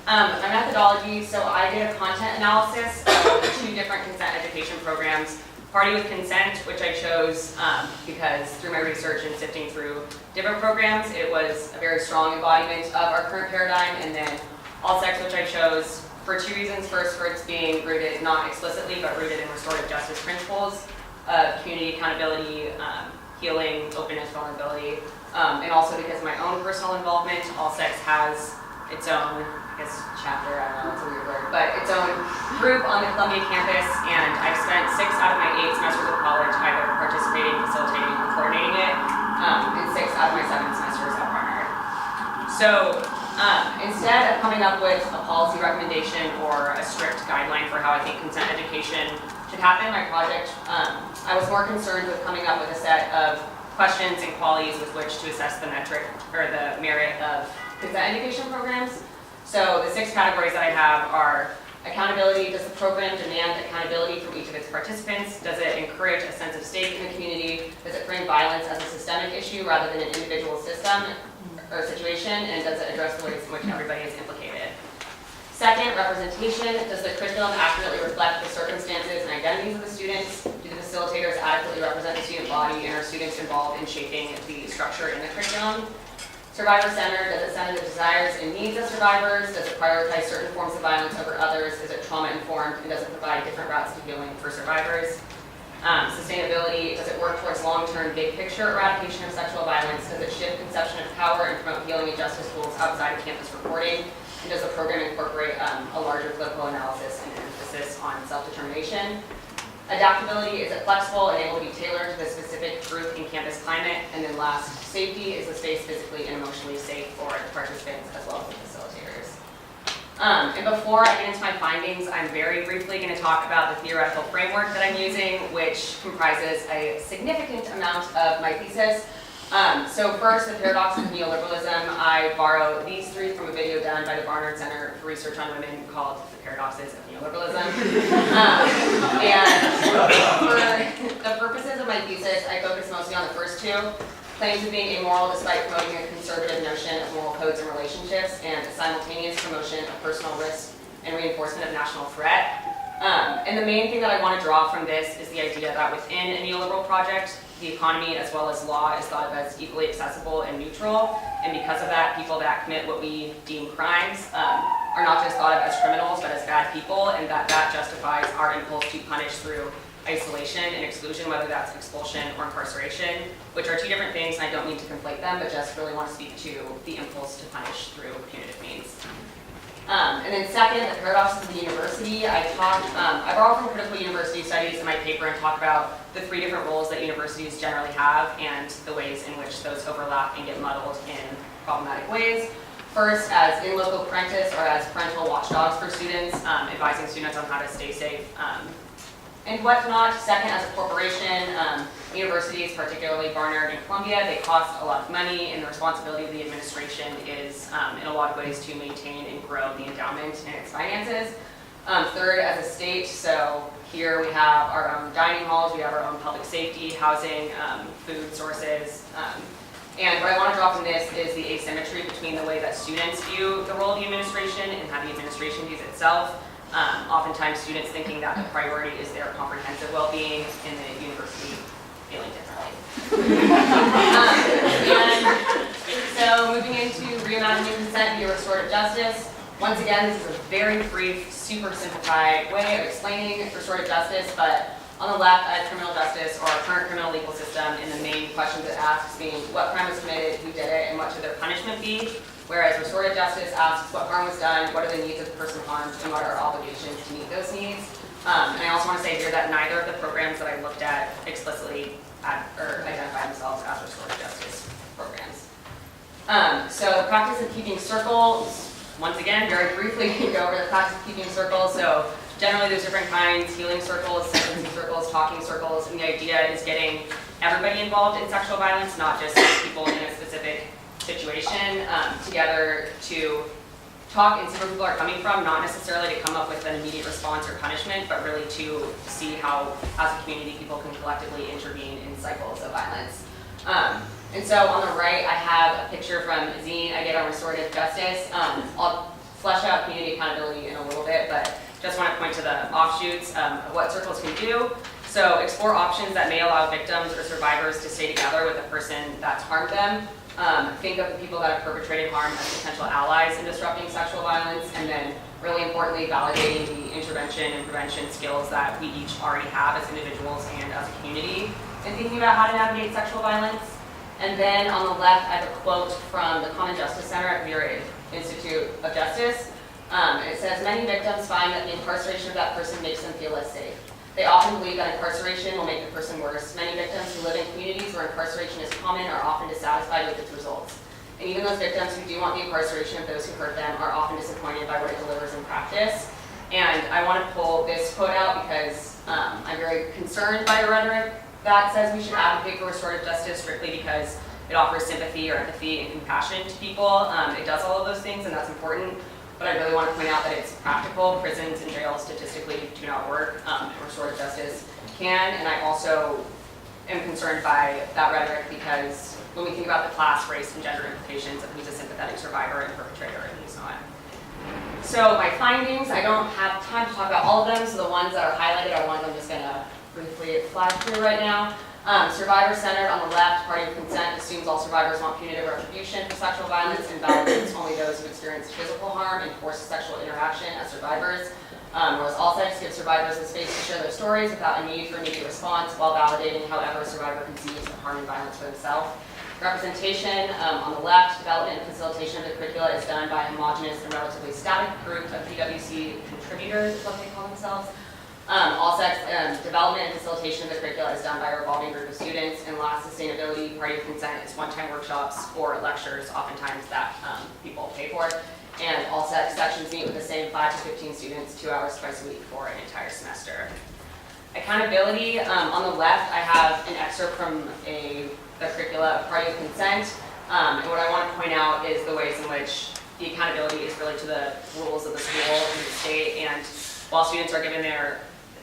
My methodology, so I did a content analysis of 2 different consent education programs. Party with Consent, which I chose because through my research and sifting through different programs, it was a very strong embodiment of our current paradigm. And then All Sex, which I chose for 2 reasons. First, for its being rooted, not explicitly, but rooted in restorative justice principles of community accountability, healing, openness, vulnerability, and also because of my own personal involvement. All Sex has its own, I guess, chapter, I don't know, it's a weird word, but its own group on the Columbia campus, and I've spent 6 out of my 8 semesters of college either participating, facilitating, or coordinating it, and 6 out of my 7 semesters at Barnard. So instead of coming up with a policy recommendation or a strict guideline for how I think consent education should happen in my project, I was more concerned with coming up with a set of questions and qualities with which to assess the metric or the merit of consent education programs. So the 6 categories that I have are accountability. Does the program demand accountability from each of its participants? Does it encourage a sense of stake in the community? Does it frame violence as a systemic issue rather than an individual system or situation? And does it address the ways in which everybody is implicated? Second, representation. Does the curriculum accurately reflect the circumstances and identities of the students? Do the facilitators adequately represent the student body, and are students involved in shaping the structure in the curriculum? Survivor-centered. Does it center the desires and needs of survivors? Does it prioritize certain forms of violence over others? Is it trauma-informed, and does it provide different routes to healing for survivors? Sustainability. Does it work towards long-term big-picture eradication of sexual violence? Does it shift conception of power and promote healing and justice tools outside of campus reporting? And does the program incorporate a larger political analysis and emphasis on self-determination? Adaptability. Is it flexible and able to be tailored to the specific group and campus climate? And then last, safety. Is the space physically and emotionally safe for the participants as well as the facilitators? And before I get into my findings, I'm very briefly going to talk about the theoretical framework that I'm using, which comprises a significant amount of my thesis. So first, the paradox of neoliberalism. I borrow these 3 from a video done by the Barnard Center for Research on Women called The Paradoxes of Neoliberalism. And for the purposes of my thesis, I focus mostly on the first 2. Claims of being amoral despite promoting a conservative notion of moral codes and relationships, and a simultaneous promotion of personal risk and reinforcement of national threat. And the main thing that I want to draw from this is the idea that within a neoliberal project, the economy as well as law is thought of as equally accessible and neutral. And because of that, people that commit what we deem crimes are not just thought of as criminals, but as bad people, and that justifies our impulse to punish through isolation and exclusion, whether that's expulsion or incarceration, which are 2 different things, and I don't mean to conflate them, but just really want to speak to the impulse to punish through punitive means. And then second, the paradoxes of the university. I borrow from critical university studies in my paper and talk about the 3 different roles that universities generally have and the ways in which those overlap and get muddled in problematic ways. First, as in loco parentis, or as parental watchdogs for students, advising students on how to stay safe and whatnot. Second, as a corporation, universities, particularly Barnard and Columbia, they cost a lot of money, and the responsibility of the administration is, in a lot of ways, to maintain and grow the endowment and its finances. Third, as a state, so Here we have our own dining halls, we have our own public safety, housing, food sources. And what I want to draw from this is the asymmetry between the way that students view the role of the administration and how the administration views itself. Oftentimes students thinking that the priority is their comprehensive well-being and the university feeling differently. And so moving into reimagining consent via restorative justice. Once again, this is a very brief, super simplified way of explaining restorative justice, but on the left, I have criminal justice, or our current criminal legal system, and the main questions it asks being what crime was committed, who did it, and what should their punishment be. Whereas restorative justice asks what harm was done, what are the needs of the person harmed, and what are our obligations to meet those needs. And I also want to say here that neither of the programs that I looked at explicitly identify themselves as restorative justice programs. So the practice of keeping circles, once again, very briefly go over the practice of keeping circles. So generally there's different kinds: healing circles, sentencing circles, talking circles, and the idea is getting everybody involved in sexual violence, not just people in a specific situation, together to talk and see where people are coming from, not necessarily to come up with an immediate response or punishment, but really to see how, as a community, people can collectively intervene in cycles of violence. And so on the right, I have a picture from a zine I did on restorative justice. I'll flesh out community accountability in a little bit, but just want to point to the offshoots of what circles can do. So explore options that may allow victims or survivors to stay together with the person that's harmed them. Think of the people that have perpetrated harm as potential allies in disrupting sexual violence, and then really importantly, validating the intervention and prevention skills that we each already have as individuals and as a community in thinking about how to navigate sexual violence. And then on the left, I have a quote from the Common Justice Center at Bureau Institute of Justice. It says, many victims find that the incarceration of that person makes them feel less safe. They often believe that incarceration will make the person worse. Many victims who live in communities where incarceration is common are often dissatisfied with its results. And even those victims who do want the incarceration of those who hurt them are often disappointed by what it delivers in practice. And I want to pull this quote out because I'm very concerned by the rhetoric that says we should advocate for restorative justice strictly because it offers sympathy or empathy and compassion to people. It does all of those things, and that's important. But I really want to point out that it's practical. Prisons and jails statistically do not work. Restorative justice can, and I also am concerned by that rhetoric because when we think about the class, race, and gender implications of who's a sympathetic survivor and perpetrator and who's not. So my findings, I don't have time to talk about all of them, so the ones that are highlighted are ones I'm just going to briefly flag through right now. Survivor-centered on the left, party of consent assumes all survivors want punitive retribution for sexual violence and validates only those who experience physical harm and forced sexual interaction as survivors. Whereas all sides give survivors the space to share their stories without a need for immediate response while validating however a survivor conceives of harm and violence for themselves. Representation on the left, development and facilitation of the curricula is done by a homogenous and relatively static group of PWC contributors, is what they call themselves. All sex development and facilitation of the curricula is done by a revolving group of students. And last, sustainability, party of consent is one-time workshops or lectures, oftentimes that people pay for. And all sex sections meet with the same 5 to 15 students, 2 hours twice a week for an entire semester. Accountability, on the left, I have an excerpt from the curricula of party of consent. And what I want to point out is the ways in which the accountability is really to the rules of the school and the state. And while students are given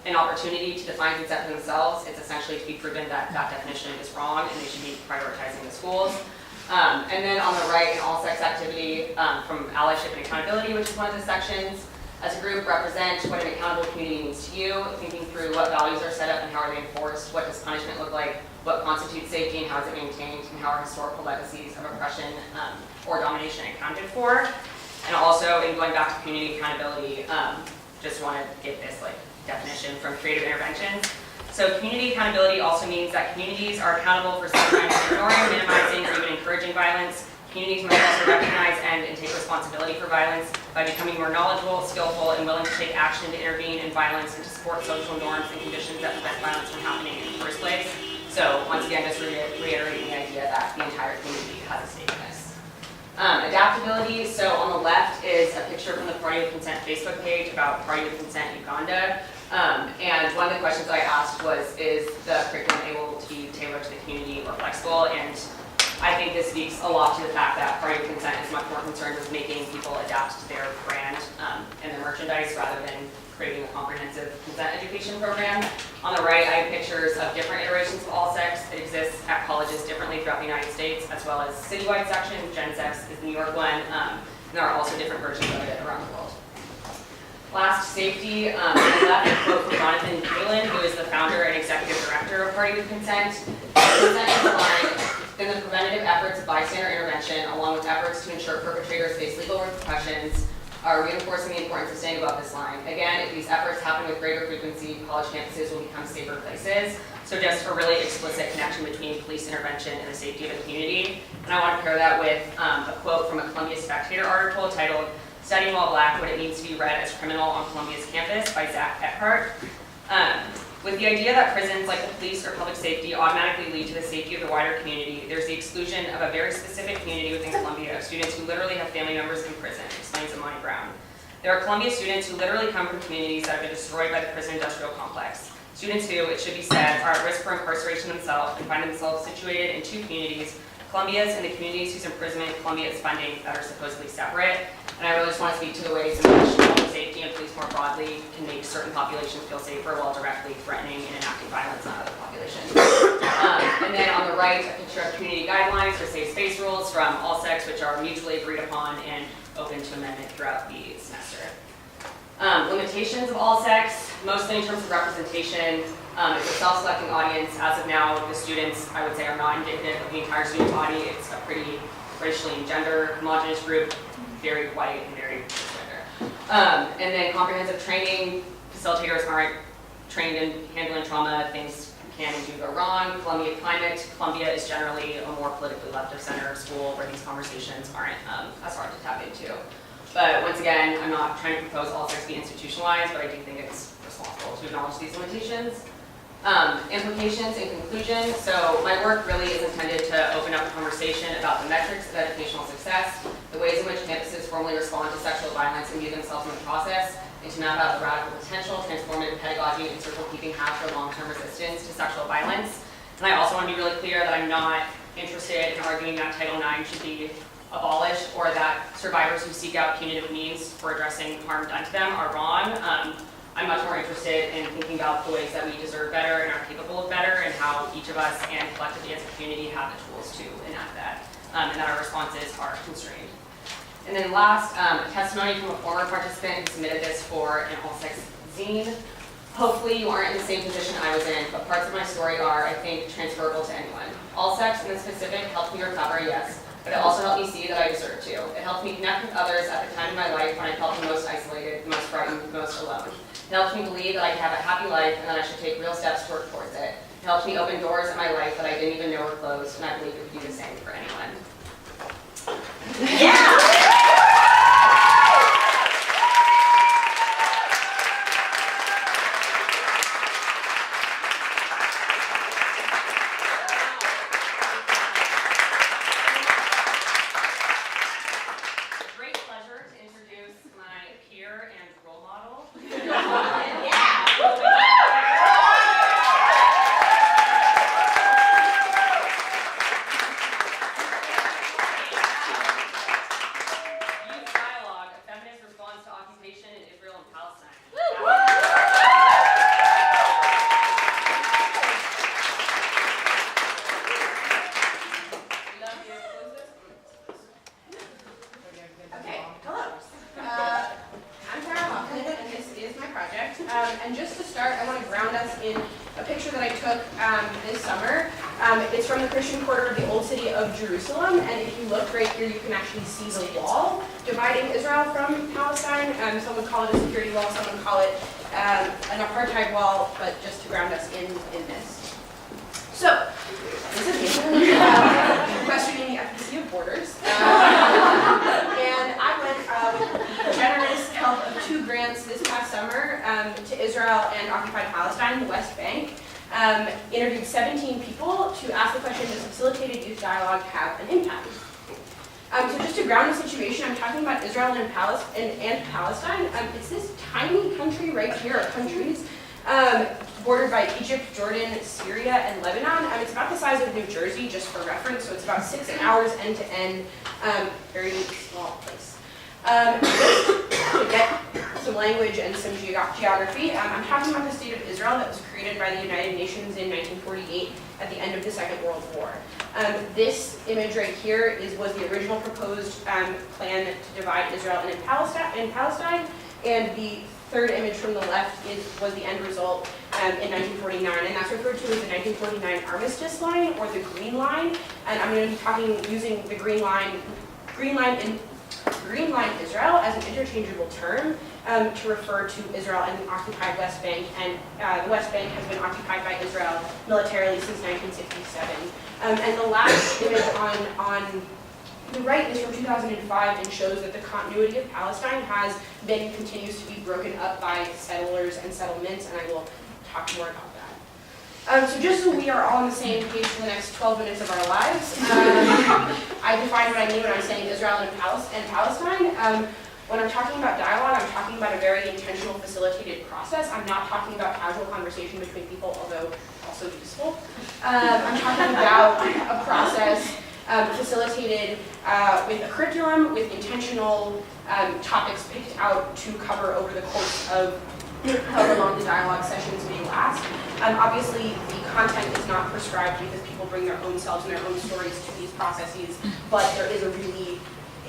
an opportunity to define consent for themselves, it's essentially to be proven that that definition is wrong and they should be prioritizing the schools. And then on the right, in all sex activity, from allyship and accountability, which is one of the sections, as a group represent what an accountable community means to you, thinking through what values are set up and how are they enforced, what does punishment look like, what constitutes safety and how is it maintained, and how are historical legacies of oppression or domination accounted for. And also, in going back to community accountability, just want to give this definition from creative interventions. So community accountability also means that communities are accountable for sometimes ignoring, minimizing, or even encouraging violence. Communities must also recognize and take responsibility for violence by becoming more knowledgeable, skillful, and willing to take action to intervene in violence and to support social norms and conditions that prevent violence from happening in the first place. So once again, just reiterating the idea that the entire community has a stake in this. Adaptability, so on the left is a picture from the Party of Consent Facebook page about Party of Consent Uganda. And one of the questions that I asked was, is the curriculum able to be tailored to the community or flexible? And I think this speaks a lot to the fact that Party of Consent is much more concerned with making people adapt to their brand and their merchandise rather than creating a comprehensive consent education program. On the right, I have pictures of different iterations of All Sex. It exists at colleges differently throughout the United States, as well as citywide sections. Gen Sex is the New York one, and there are also different versions of it around the world. Last, safety. On the left, a quote from Jonathan Galen, who is the founder and executive director of Party with Consent. Consent is defined in the preventative efforts of bystander intervention, along with efforts to ensure perpetrators face legal repercussions, are reinforcing the importance of staying above this line. Again, if these efforts happen with greater frequency, college campuses will become safer places. So just a really explicit connection between police intervention and the safety of the community. And I want to pair that with a quote from a Columbia Spectator article titled, "Studying While Black, What It Means to Be Read as Criminal on Columbia's Campus" by Zach Eckhart. With the idea that prisons like the police or public safety automatically lead to the safety of the wider community, there's the exclusion of a very specific community within Columbia of students who literally have family members in prison, explains Amani Brown. There are Columbia students who literally come from communities that have been destroyed by the prison industrial complex. Students who, it should be said, are at risk for incarceration themselves and find themselves situated in two communities, Columbia's and the communities whose imprisonment Columbia is funding, that are supposedly separate. And I really just want to speak to the ways in which public safety and police more broadly can make certain populations feel safer while directly threatening and enacting violence on other populations. And then on the right, a picture of community guidelines for safe space rules from All Sex, which are mutually agreed upon and open to amendment throughout the semester. Limitations of All Sex, mostly in terms of representation. It's a self-selecting audience. As of now, the students, I would say, are not indicative of the entire student body. It's a pretty racially and gender homogenous group, very white and very cisgender. And then comprehensive training. Facilitators aren't trained in handling trauma. Things can and do go wrong. Columbia climate. Columbia is generally a more politically left of center school where these conversations aren't as hard to tap into. But once again, I'm not trying to propose all sex be institutionalized, but I do think it's responsible to acknowledge these limitations. Implications and conclusion. So my work really is intended to open up a conversation about the metrics of educational success, the ways in which campuses formally respond to sexual violence and view themselves in the process, and to map out the radical potential, transformative pedagogy, and circle keeping have for long-term resistance to sexual violence. And I also want to be really clear that I'm not interested in arguing that Title IX should be abolished or that survivors who seek out punitive means for addressing harm done to them are wrong. I'm much more interested in thinking about the ways that we deserve better and are capable of better, and how each of us and collectively as a community have the tools to enact that, and that our responses are constrained. And then last, a testimony from a former participant who submitted this for an all-sex zine. Hopefully you aren't in the same position I was in, but parts of my story are, I think, transferable to anyone. All sex in the specific helped me recover, yes, but it also helped me see that I deserve to. It helped me connect with others at the time in my life when I felt the most isolated, the most frightened, the most alone. It helped me believe that I could have a happy life and that I should take real steps to work towards it. It helped me open doors in my life that I didn't even know were closed, and I believe it could do the same for anyone. Yeah! And just to start, I want to ground us in a picture that I took this summer. It's from the Christian quarter of the Old City of Jerusalem, and if you look right here, you can actually see the wall dividing Israel from Palestine. Some would call it a security wall, some would call it an apartheid wall, but just to ground us in this. So, this is me, questioning the efficacy of borders. And I went with the generous help of 2 grants this past summer to Israel and occupied Palestine, the West Bank. Interviewed 17 people to ask the question, does facilitated youth dialogue have an impact? So just to ground the situation, I'm talking about Israel and Palestine. It's this tiny country right here, or countries, bordered by Egypt, Jordan, Syria, and Lebanon. It's about the size of New Jersey, just for reference, so it's about 6 hours end to end, very small place. To get some language and some geography, I'm talking about the state of Israel that was created by the United Nations in 1948 at the end of the Second World War. This image right here was the original proposed plan to divide Israel and Palestine, and the third image from the left was the end result in 1949, and that's referred to as the 1949 Armistice Line, or the Green Line. And I'm going to be using the Green Line Israel as an interchangeable term to refer to Israel and the occupied West Bank, and the West Bank has been occupied by Israel militarily since 1967. And the last image on the right is from 2005 and shows that the continuity of Palestine has been and continues to be broken up by settlers and settlements, and I will talk more about that. So just so we are all on the same page for the next 12 minutes of our lives, I define what I mean when I'm saying Israel and Palestine. When I'm talking about dialogue, I'm talking about a very intentional, facilitated process. I'm not talking about casual conversation between people, although also useful. I'm talking about a process facilitated with a curriculum, with intentional topics picked out to cover over the course of however long the dialogue sessions may last. Obviously, the content is not prescribed because people bring their own selves and their own stories to these processes, but there is a really,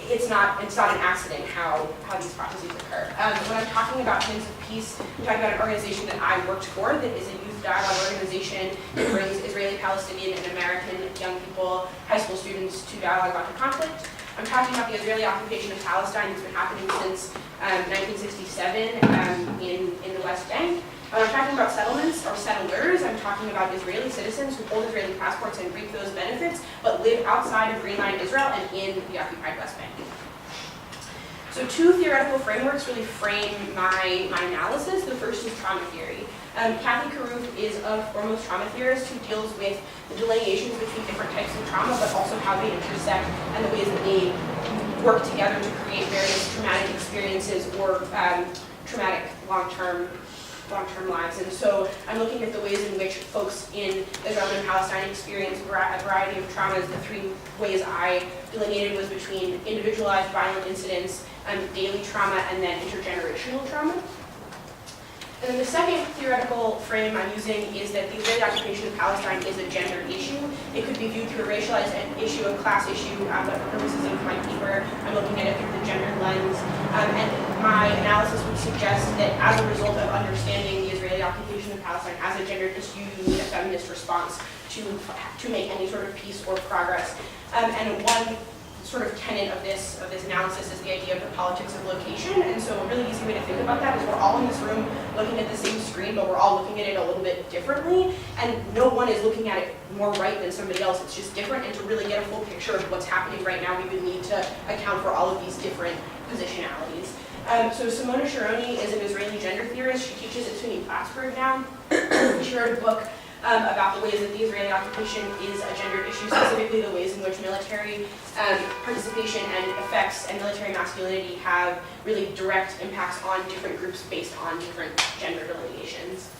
it's not an accident how these processes occur. When I'm talking about Hymns of Peace, I'm talking about an organization that I worked for that is a youth dialogue organization that brings Israeli, Palestinian, and American young people, high school students, to dialogue about the conflict. I'm talking about the Israeli occupation of Palestine that's been happening since 1967 in the West Bank. When I'm talking about settlements or settlers, I'm talking about Israeli citizens who hold Israeli passports and reap those benefits, but live outside of Green Line Israel and in the occupied West Bank. So two theoretical frameworks really frame my analysis. The first is trauma theory. Kathy Carruth is a foremost trauma theorist who deals with the delineations between different types of trauma, but also how they intersect and the ways that they work together to create various traumatic experiences or traumatic long-term lives. And so I'm looking at the ways in which folks in Israel and Palestine experience a variety of traumas. The three ways I delineated was between individualized violent incidents, daily trauma, and then intergenerational trauma. And then the second theoretical frame I'm using is that the Israeli occupation of Palestine is a gender issue. It could be viewed through a racialized issue, a class issue, but for purposes of my paper, I'm looking at it through the gender lens. And my analysis would suggest that as a result of understanding the Israeli occupation of Palestine as a gendered issue, you need a feminist response to make any sort of peace or progress. And one sort of tenet of this analysis is the idea of the politics of location. And so a really easy way to think about that is we're all in this room looking at the same screen, but we're all looking at it a little bit differently. And no one is looking at it more right than somebody else. It's just different. And to really get a full picture of what's happening right now, we would need to account for all of these different positionalities. So Simona Sharoni is an Israeli gender theorist. She teaches at SUNY Plattsburgh now. She wrote a book about the ways that the Israeli occupation is a gendered issue, specifically the ways in which military participation and effects and military masculinity have really direct impacts on different groups based on different gender delineations.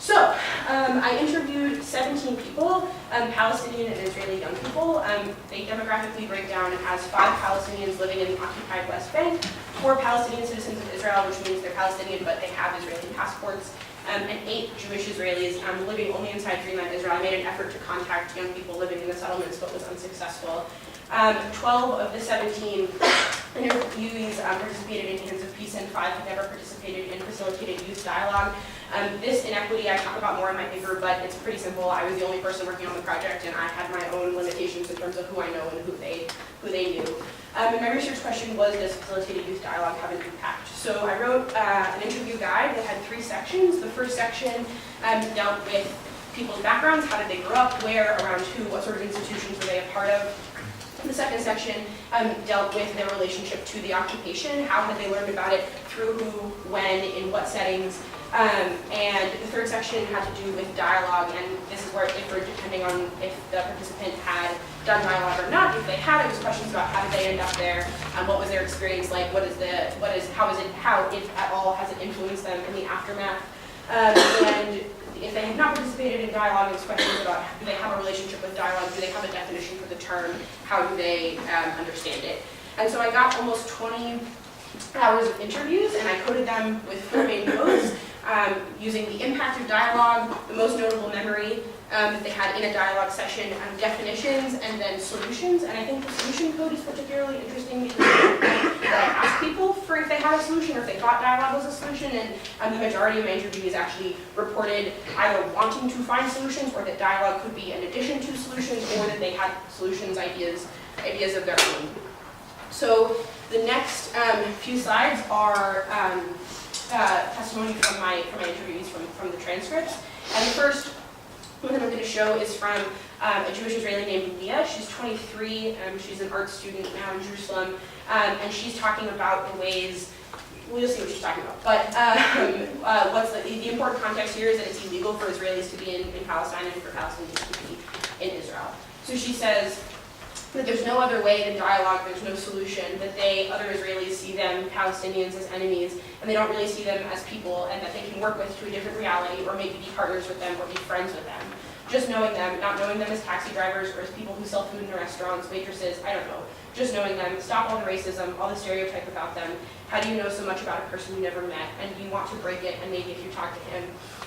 So, I interviewed 17 people, Palestinian and Israeli young people. They demographically break down as 5 Palestinians living in the occupied West Bank, 4 Palestinian citizens of Israel, which means they're Palestinian but they have Israeli passports, and 8 Jewish Israelis living only inside Green Line Israel. I made an effort to contact young people living in the settlements but was unsuccessful. 12 of the 17 interviewees participated in Hymns of Peace, and 5 had never participated in facilitated youth dialogue. This inequity I talk about more in my paper, but it's pretty simple. I was the only person working on the project, and I had my own limitations in terms of who I know and who they knew. And my research question was, does facilitated youth dialogue have an impact? So I wrote an interview guide that had 3 sections. The first section dealt with people's backgrounds, how did they grow up, where, around who, what sort of institutions were they a part of. The second section dealt with their relationship to the occupation, how had they learned about it, through who, when, in what settings. And the third section had to do with dialogue, and this is where it differed depending on if the participant had done dialogue or not. If they had, it was questions about how did they end up there, what was their experience like, how, if at all, has it influenced them in the aftermath. And if they have not participated in dialogue, it's questions about do they have a relationship with dialogue, do they have a definition for the term, how do they understand it. And so I got almost 20 hours of interviews, and I coded them with 4 main codes, using the impact of dialogue, the most notable memory that they had in a dialogue session, definitions, and then solutions. And I think the solution code is particularly interesting because I asked people for if they had a solution or if they thought dialogue was a solution, and the majority of my interviewees actually reported either wanting to find solutions or that dialogue could be an addition to solutions, or that they had solutions, ideas of their own. So the next few slides are testimony from my interviewees from the transcripts. And the first one that I'm going to show is from a Jewish Israeli named Leah. She's 23, she's an art student now in Jerusalem, and she's talking about the ways, we'll see what she's talking about, but what's the important context here is that it's illegal for Israelis to be in Palestine and for Palestinians to be in Israel. So she says that there's no other way than dialogue, there's no solution, that other Israelis see them, Palestinians, as enemies, and they don't really see them as people, and that they can work with to a different reality, or maybe be partners with them, or be friends with them. Just knowing them, not knowing them as taxi drivers, or as people who sell food in restaurants, waitresses, I don't know. Just knowing them, stop all the racism, all the stereotype about them. How do you know so much about a person you never met, and you want to break it, and maybe if you talk to him.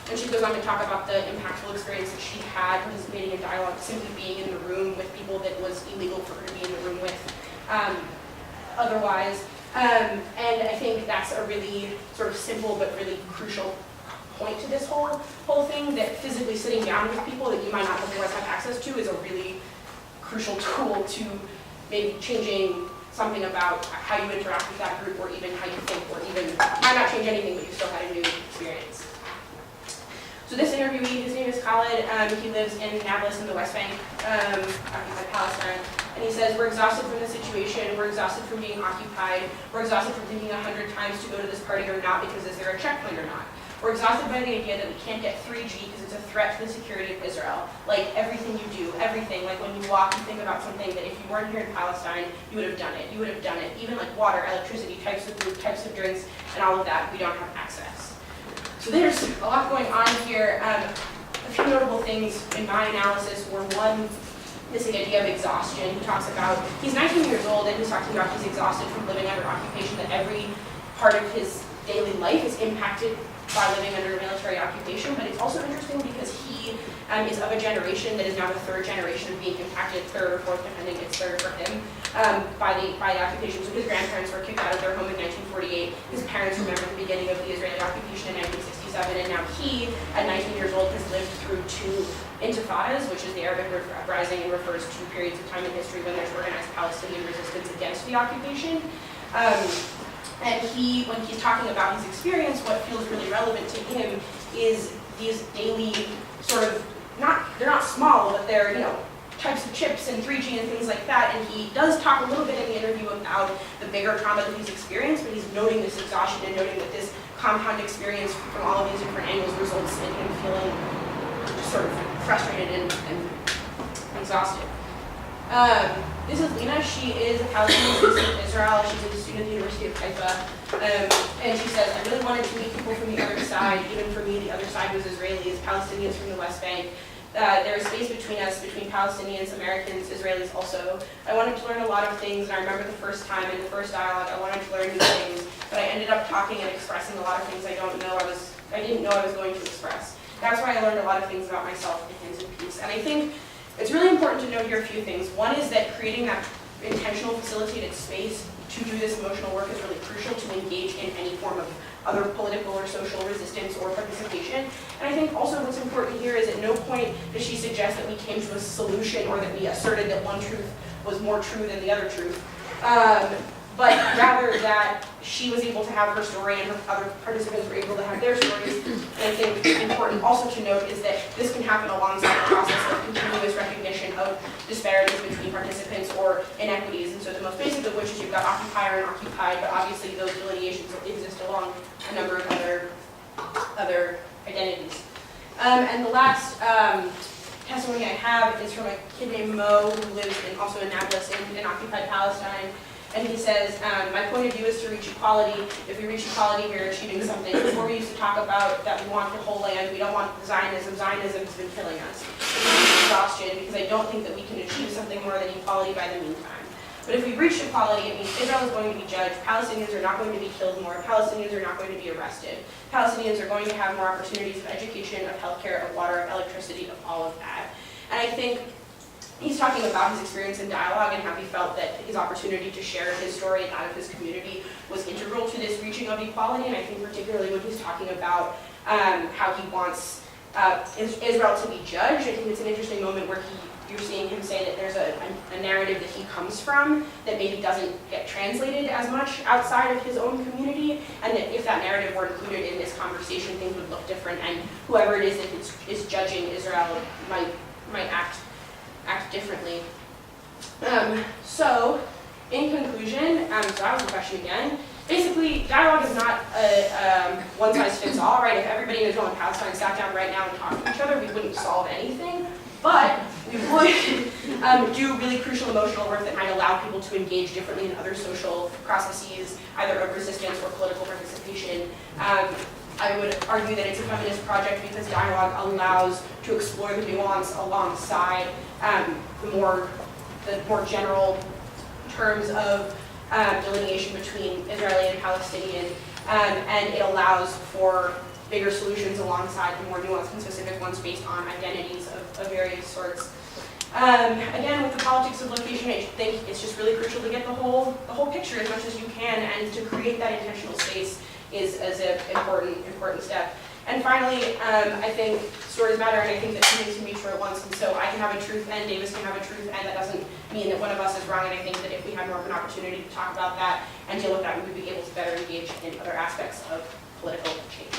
And she goes on to talk about the impactful experience that she had participating in dialogue, simply being in the room with people that was illegal for her to be in the room with otherwise. And I think that's a really sort of simple but really crucial point to this whole thing, that physically sitting down with people that you might not otherwise have access to is a really crucial tool to maybe changing something about how you interact with that group, or even how you think, or even might not change anything, but you still had a new experience. So this interviewee, his name is Khalid, he lives in Nablus in the West Bank, occupied Palestine, and he says, we're exhausted from the situation, we're exhausted from being occupied, we're exhausted from thinking 100 times to go to this party or not, because is there a checkpoint or not? We're exhausted by the idea that we can't get 3G because it's a threat to the security of Israel. Like everything you do, everything, like when you walk, you think about something that if you weren't here in Palestine, you would have done it. You would have done it. Even like water, electricity, types of food, types of drinks, and all of that, we don't have access. So there's a lot going on here. A few notable things in my analysis were, one, this idea of exhaustion. He talks about, he's 19 years old, and he's talking about he's exhausted from living under occupation, that every part of his daily life is impacted by living under a military occupation. But it's also interesting because he is of a generation that is now the 3rd generation of being impacted, 3rd or 4th, depending, it's 3rd for him, by the occupation. So his grandparents were kicked out of their home in 1948. His parents remember the beginning of the Israeli occupation in 1967, and now he, at 19 years old, has lived through 2 intifadas, which is the Arabic uprising, and refers to periods of time in history when there's organized Palestinian resistance against the occupation. And when he's talking about his experience, what feels really relevant to him is these daily sort of, they're not small, but they're, types of chips and 3G and things like that. And he does talk a little bit in the interview about the bigger trauma that he's experienced, but he's noting this exhaustion and noting that this compound experience from all of these different angles results in him feeling just sort of frustrated and exhausted. This is Lena. She is a Palestinian citizen of Israel. She's a student at the University of Haifa. And she says, I really wanted to meet people from the other side. Even for me, the other side was Israelis, Palestinians from the West Bank. There is space between us, between Palestinians, Americans, Israelis also. I wanted to learn a lot of things, and I remember the first time in the first dialogue, I wanted to learn new things, but I ended up talking and expressing a lot of things I didn't know I was going to express. That's why I learned a lot of things about myself in Hands and Peace. And I think it's really important to note here a few things. One is that creating that intentional facilitated space to do this emotional work is really crucial to engage in any form of other political or social resistance or participation. And I think also what's important here is at no point does she suggest that we came to a solution or that we asserted that one truth was more true than the other truth. But rather that she was able to have her story and her other participants were able to have their stories. And I think important also to note is that this can happen alongside the process of continuous recognition of disparities between participants or inequities. And so the most basic of which is you've got occupier and occupied, but obviously those delineations exist along a number of other identities. And the last testimony I have is from a kid named Mo who lives also in Nablus in occupied Palestine. And he says, my point of view is to reach equality. If we reach equality, we're achieving something. Before we used to talk about that we want the whole land, we don't want Zionism. Zionism has been killing us. It's exhaustion because I don't think that we can achieve something more than equality by the meantime. But if we reach equality, it means Israel is going to be judged. Palestinians are not going to be killed more. Palestinians are not going to be arrested. Palestinians are going to have more opportunities of education, of healthcare, of water, of electricity, of all of that. And I think he's talking about his experience in dialogue and how he felt that his opportunity to share his story and that of his community was integral to this reaching of equality. And I think particularly when he's talking about how he wants Israel to be judged, I think it's an interesting moment where you're seeing him say that there's a narrative that he comes from that maybe doesn't get translated as much outside of his own community, and that if that narrative were included in this conversation, things would look different, and whoever it is that is judging Israel might act differently. So, in conclusion, so that was the question again. Basically, dialogue is not a one-size-fits-all, right? If everybody in Israel and Palestine sat down right now and talked to each other, we wouldn't solve anything. But we would do really crucial emotional work that might allow people to engage differently in other social processes, either of resistance or political participation. I would argue that it's a feminist project because dialogue allows to explore the nuance alongside the more general terms of delineation between Israeli and Palestinian, and it allows for bigger solutions alongside the more nuanced and specific ones based on identities of various sorts. Again, with the politics of location, I think it's just really crucial to get the whole picture as much as you can, and to create that intentional space is an important step. And finally, I think stories matter, and I think that two things can be true at once. And so I can have a truth end, Davis can have a truth end. That doesn't mean that one of us is wrong. And I think that if we had more of an opportunity to talk about that and deal with that, we would be able to better engage in other aspects of political change.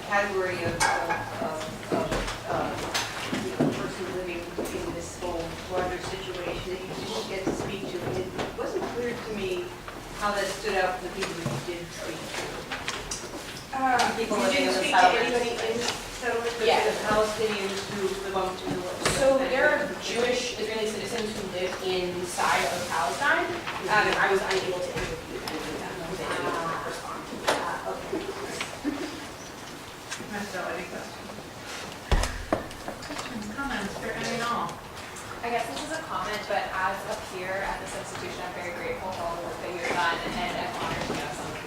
Category of person living in this whole larger situation that you didn't get to speak to, and it wasn't clear to me how that stood out for the people that you did speak to. People living in the settlements. Yeah. The Palestinians who belong to the world. So there are Jewish Israeli citizens who live inside of Palestine, and I was unable to interview any of them. They didn't respond. Okay. Any questions? Questions, comments for any and all? I guess this is a comment, but as a peer at this institution, I'm very grateful for all the work that you've done, and I'm honored to know some of you.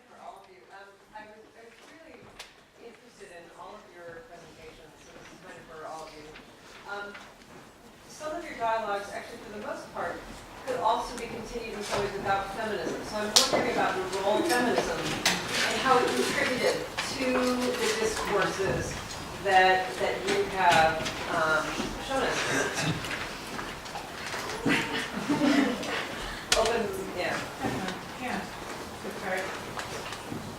For all of you. I was really interested in all of your presentations, so this is kind of for all of you. Some of your dialogues, actually for the most part, could also be continued in some ways about feminism. So I'm wondering about the role of feminism and how it contributed to the discourses that you have shown us. Open, yeah. Yeah. Sorry.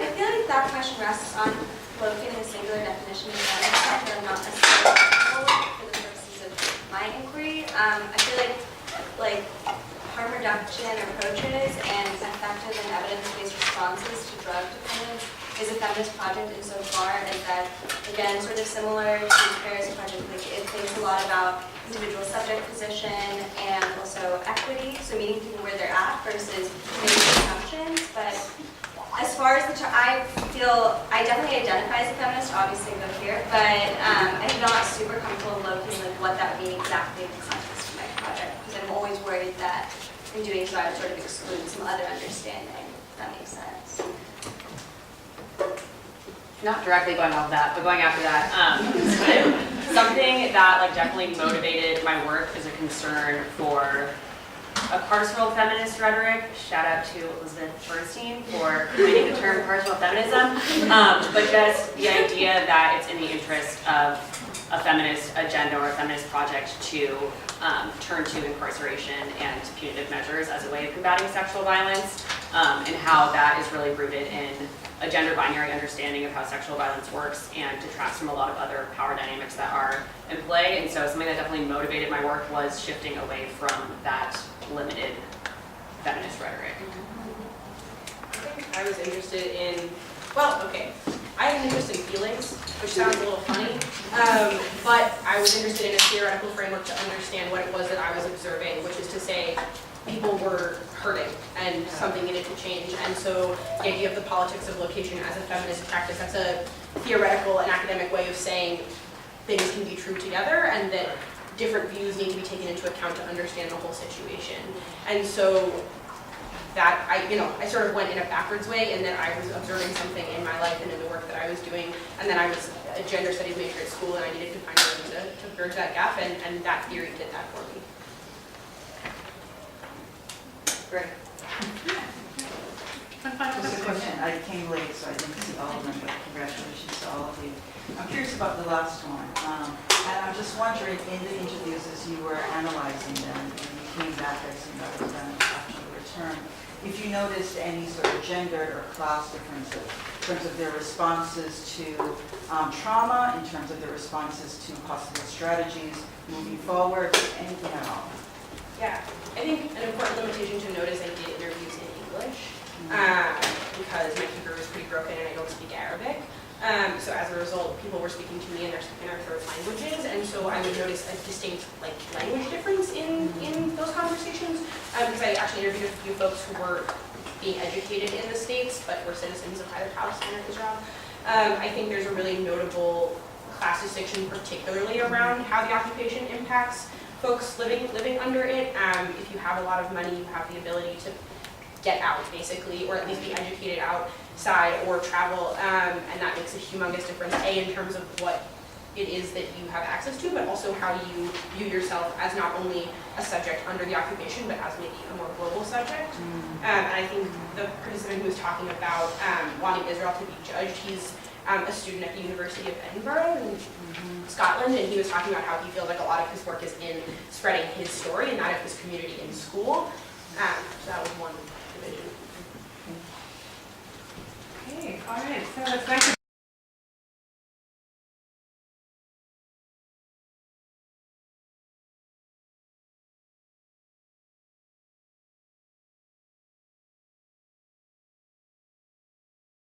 I feel like that question rests on Logan and singular definition of feminist, and not necessarily for the purposes of my inquiry. I feel like harm reduction approaches and effective and evidence-based responses to drug dependence is a feminist project insofar as that, again, sort of similar to the Paris project, like it thinks a lot about individual subject position and also equity, so meeting people where they're at versus making assumptions. But as far as I feel, I definitely identify as a feminist, obviously I go here, but I'm not super comfortable locating like what that would mean exactly in the context of my project, because I'm always worried that in doing so I would sort of exclude some other understanding. That makes sense. Not directly going off of that, but going after that, something that like definitely motivated my work is a concern for a carceral feminist rhetoric. Shout out to Elizabeth Bernstein for coining the term carceral feminism. But just the idea that it's in the interest of a feminist agenda or a feminist project to turn to incarceration and punitive measures as a way of combating sexual violence, and how that is really rooted in a gender binary understanding of how sexual violence works and detracts from a lot of other power dynamics that are in play. And so something that definitely motivated my work was shifting away from that limited feminist rhetoric. I was interested in, well, okay, I have an interest in feelings, which sounds a little funny, but I was interested in a theoretical framework to understand what it was that I was observing, which is to say people were hurting and something needed to change. And so the idea of the politics of location as a feminist practice, that's a theoretical and academic way of saying things can be true together and that different views need to be taken into account to understand the whole situation. And so that I sort of went in a backwards way in that I was observing something in my life and in the work that I was doing, and then I was a gender studies major at school and I needed to find a way to bridge that gap, and that theory did that for me. Great. Just a question. I came late, so I didn't see all of them, but congratulations to all of you. I'm curious about the last one. And I'm just wondering, in the interviews as you were analyzing them, and you came back, I assume that was done after the return, if you noticed any sort of gender or class differences in terms of their responses to trauma, in terms of their responses to possible strategies moving forward, anything at all? Yeah, I think an important limitation to note is I did interviews in English because my computer was pretty broken and I don't speak Arabic. So as a result, people were speaking to me in their third languages, and so I would notice a distinct language difference in those conversations. Because I actually interviewed a few folks who were being educated in the States, but were citizens of either Palestine or Israel. I think there's a really notable class distinction, particularly around how the occupation impacts folks living under it. If you have a lot of money, you have the ability to get out, basically, or at least be educated outside or travel, and that makes a humongous difference, in terms of what it is that you have access to, but also how you view yourself as not only a subject under the occupation, but as maybe a more global subject. And I think the participant who was talking about wanting Israel to be judged, he's a student at the University of Edinburgh in Scotland, and he was talking about how he feels like a lot of his work is in spreading his story and that of his community in school. So that was one division. Okay, all right, so it's nice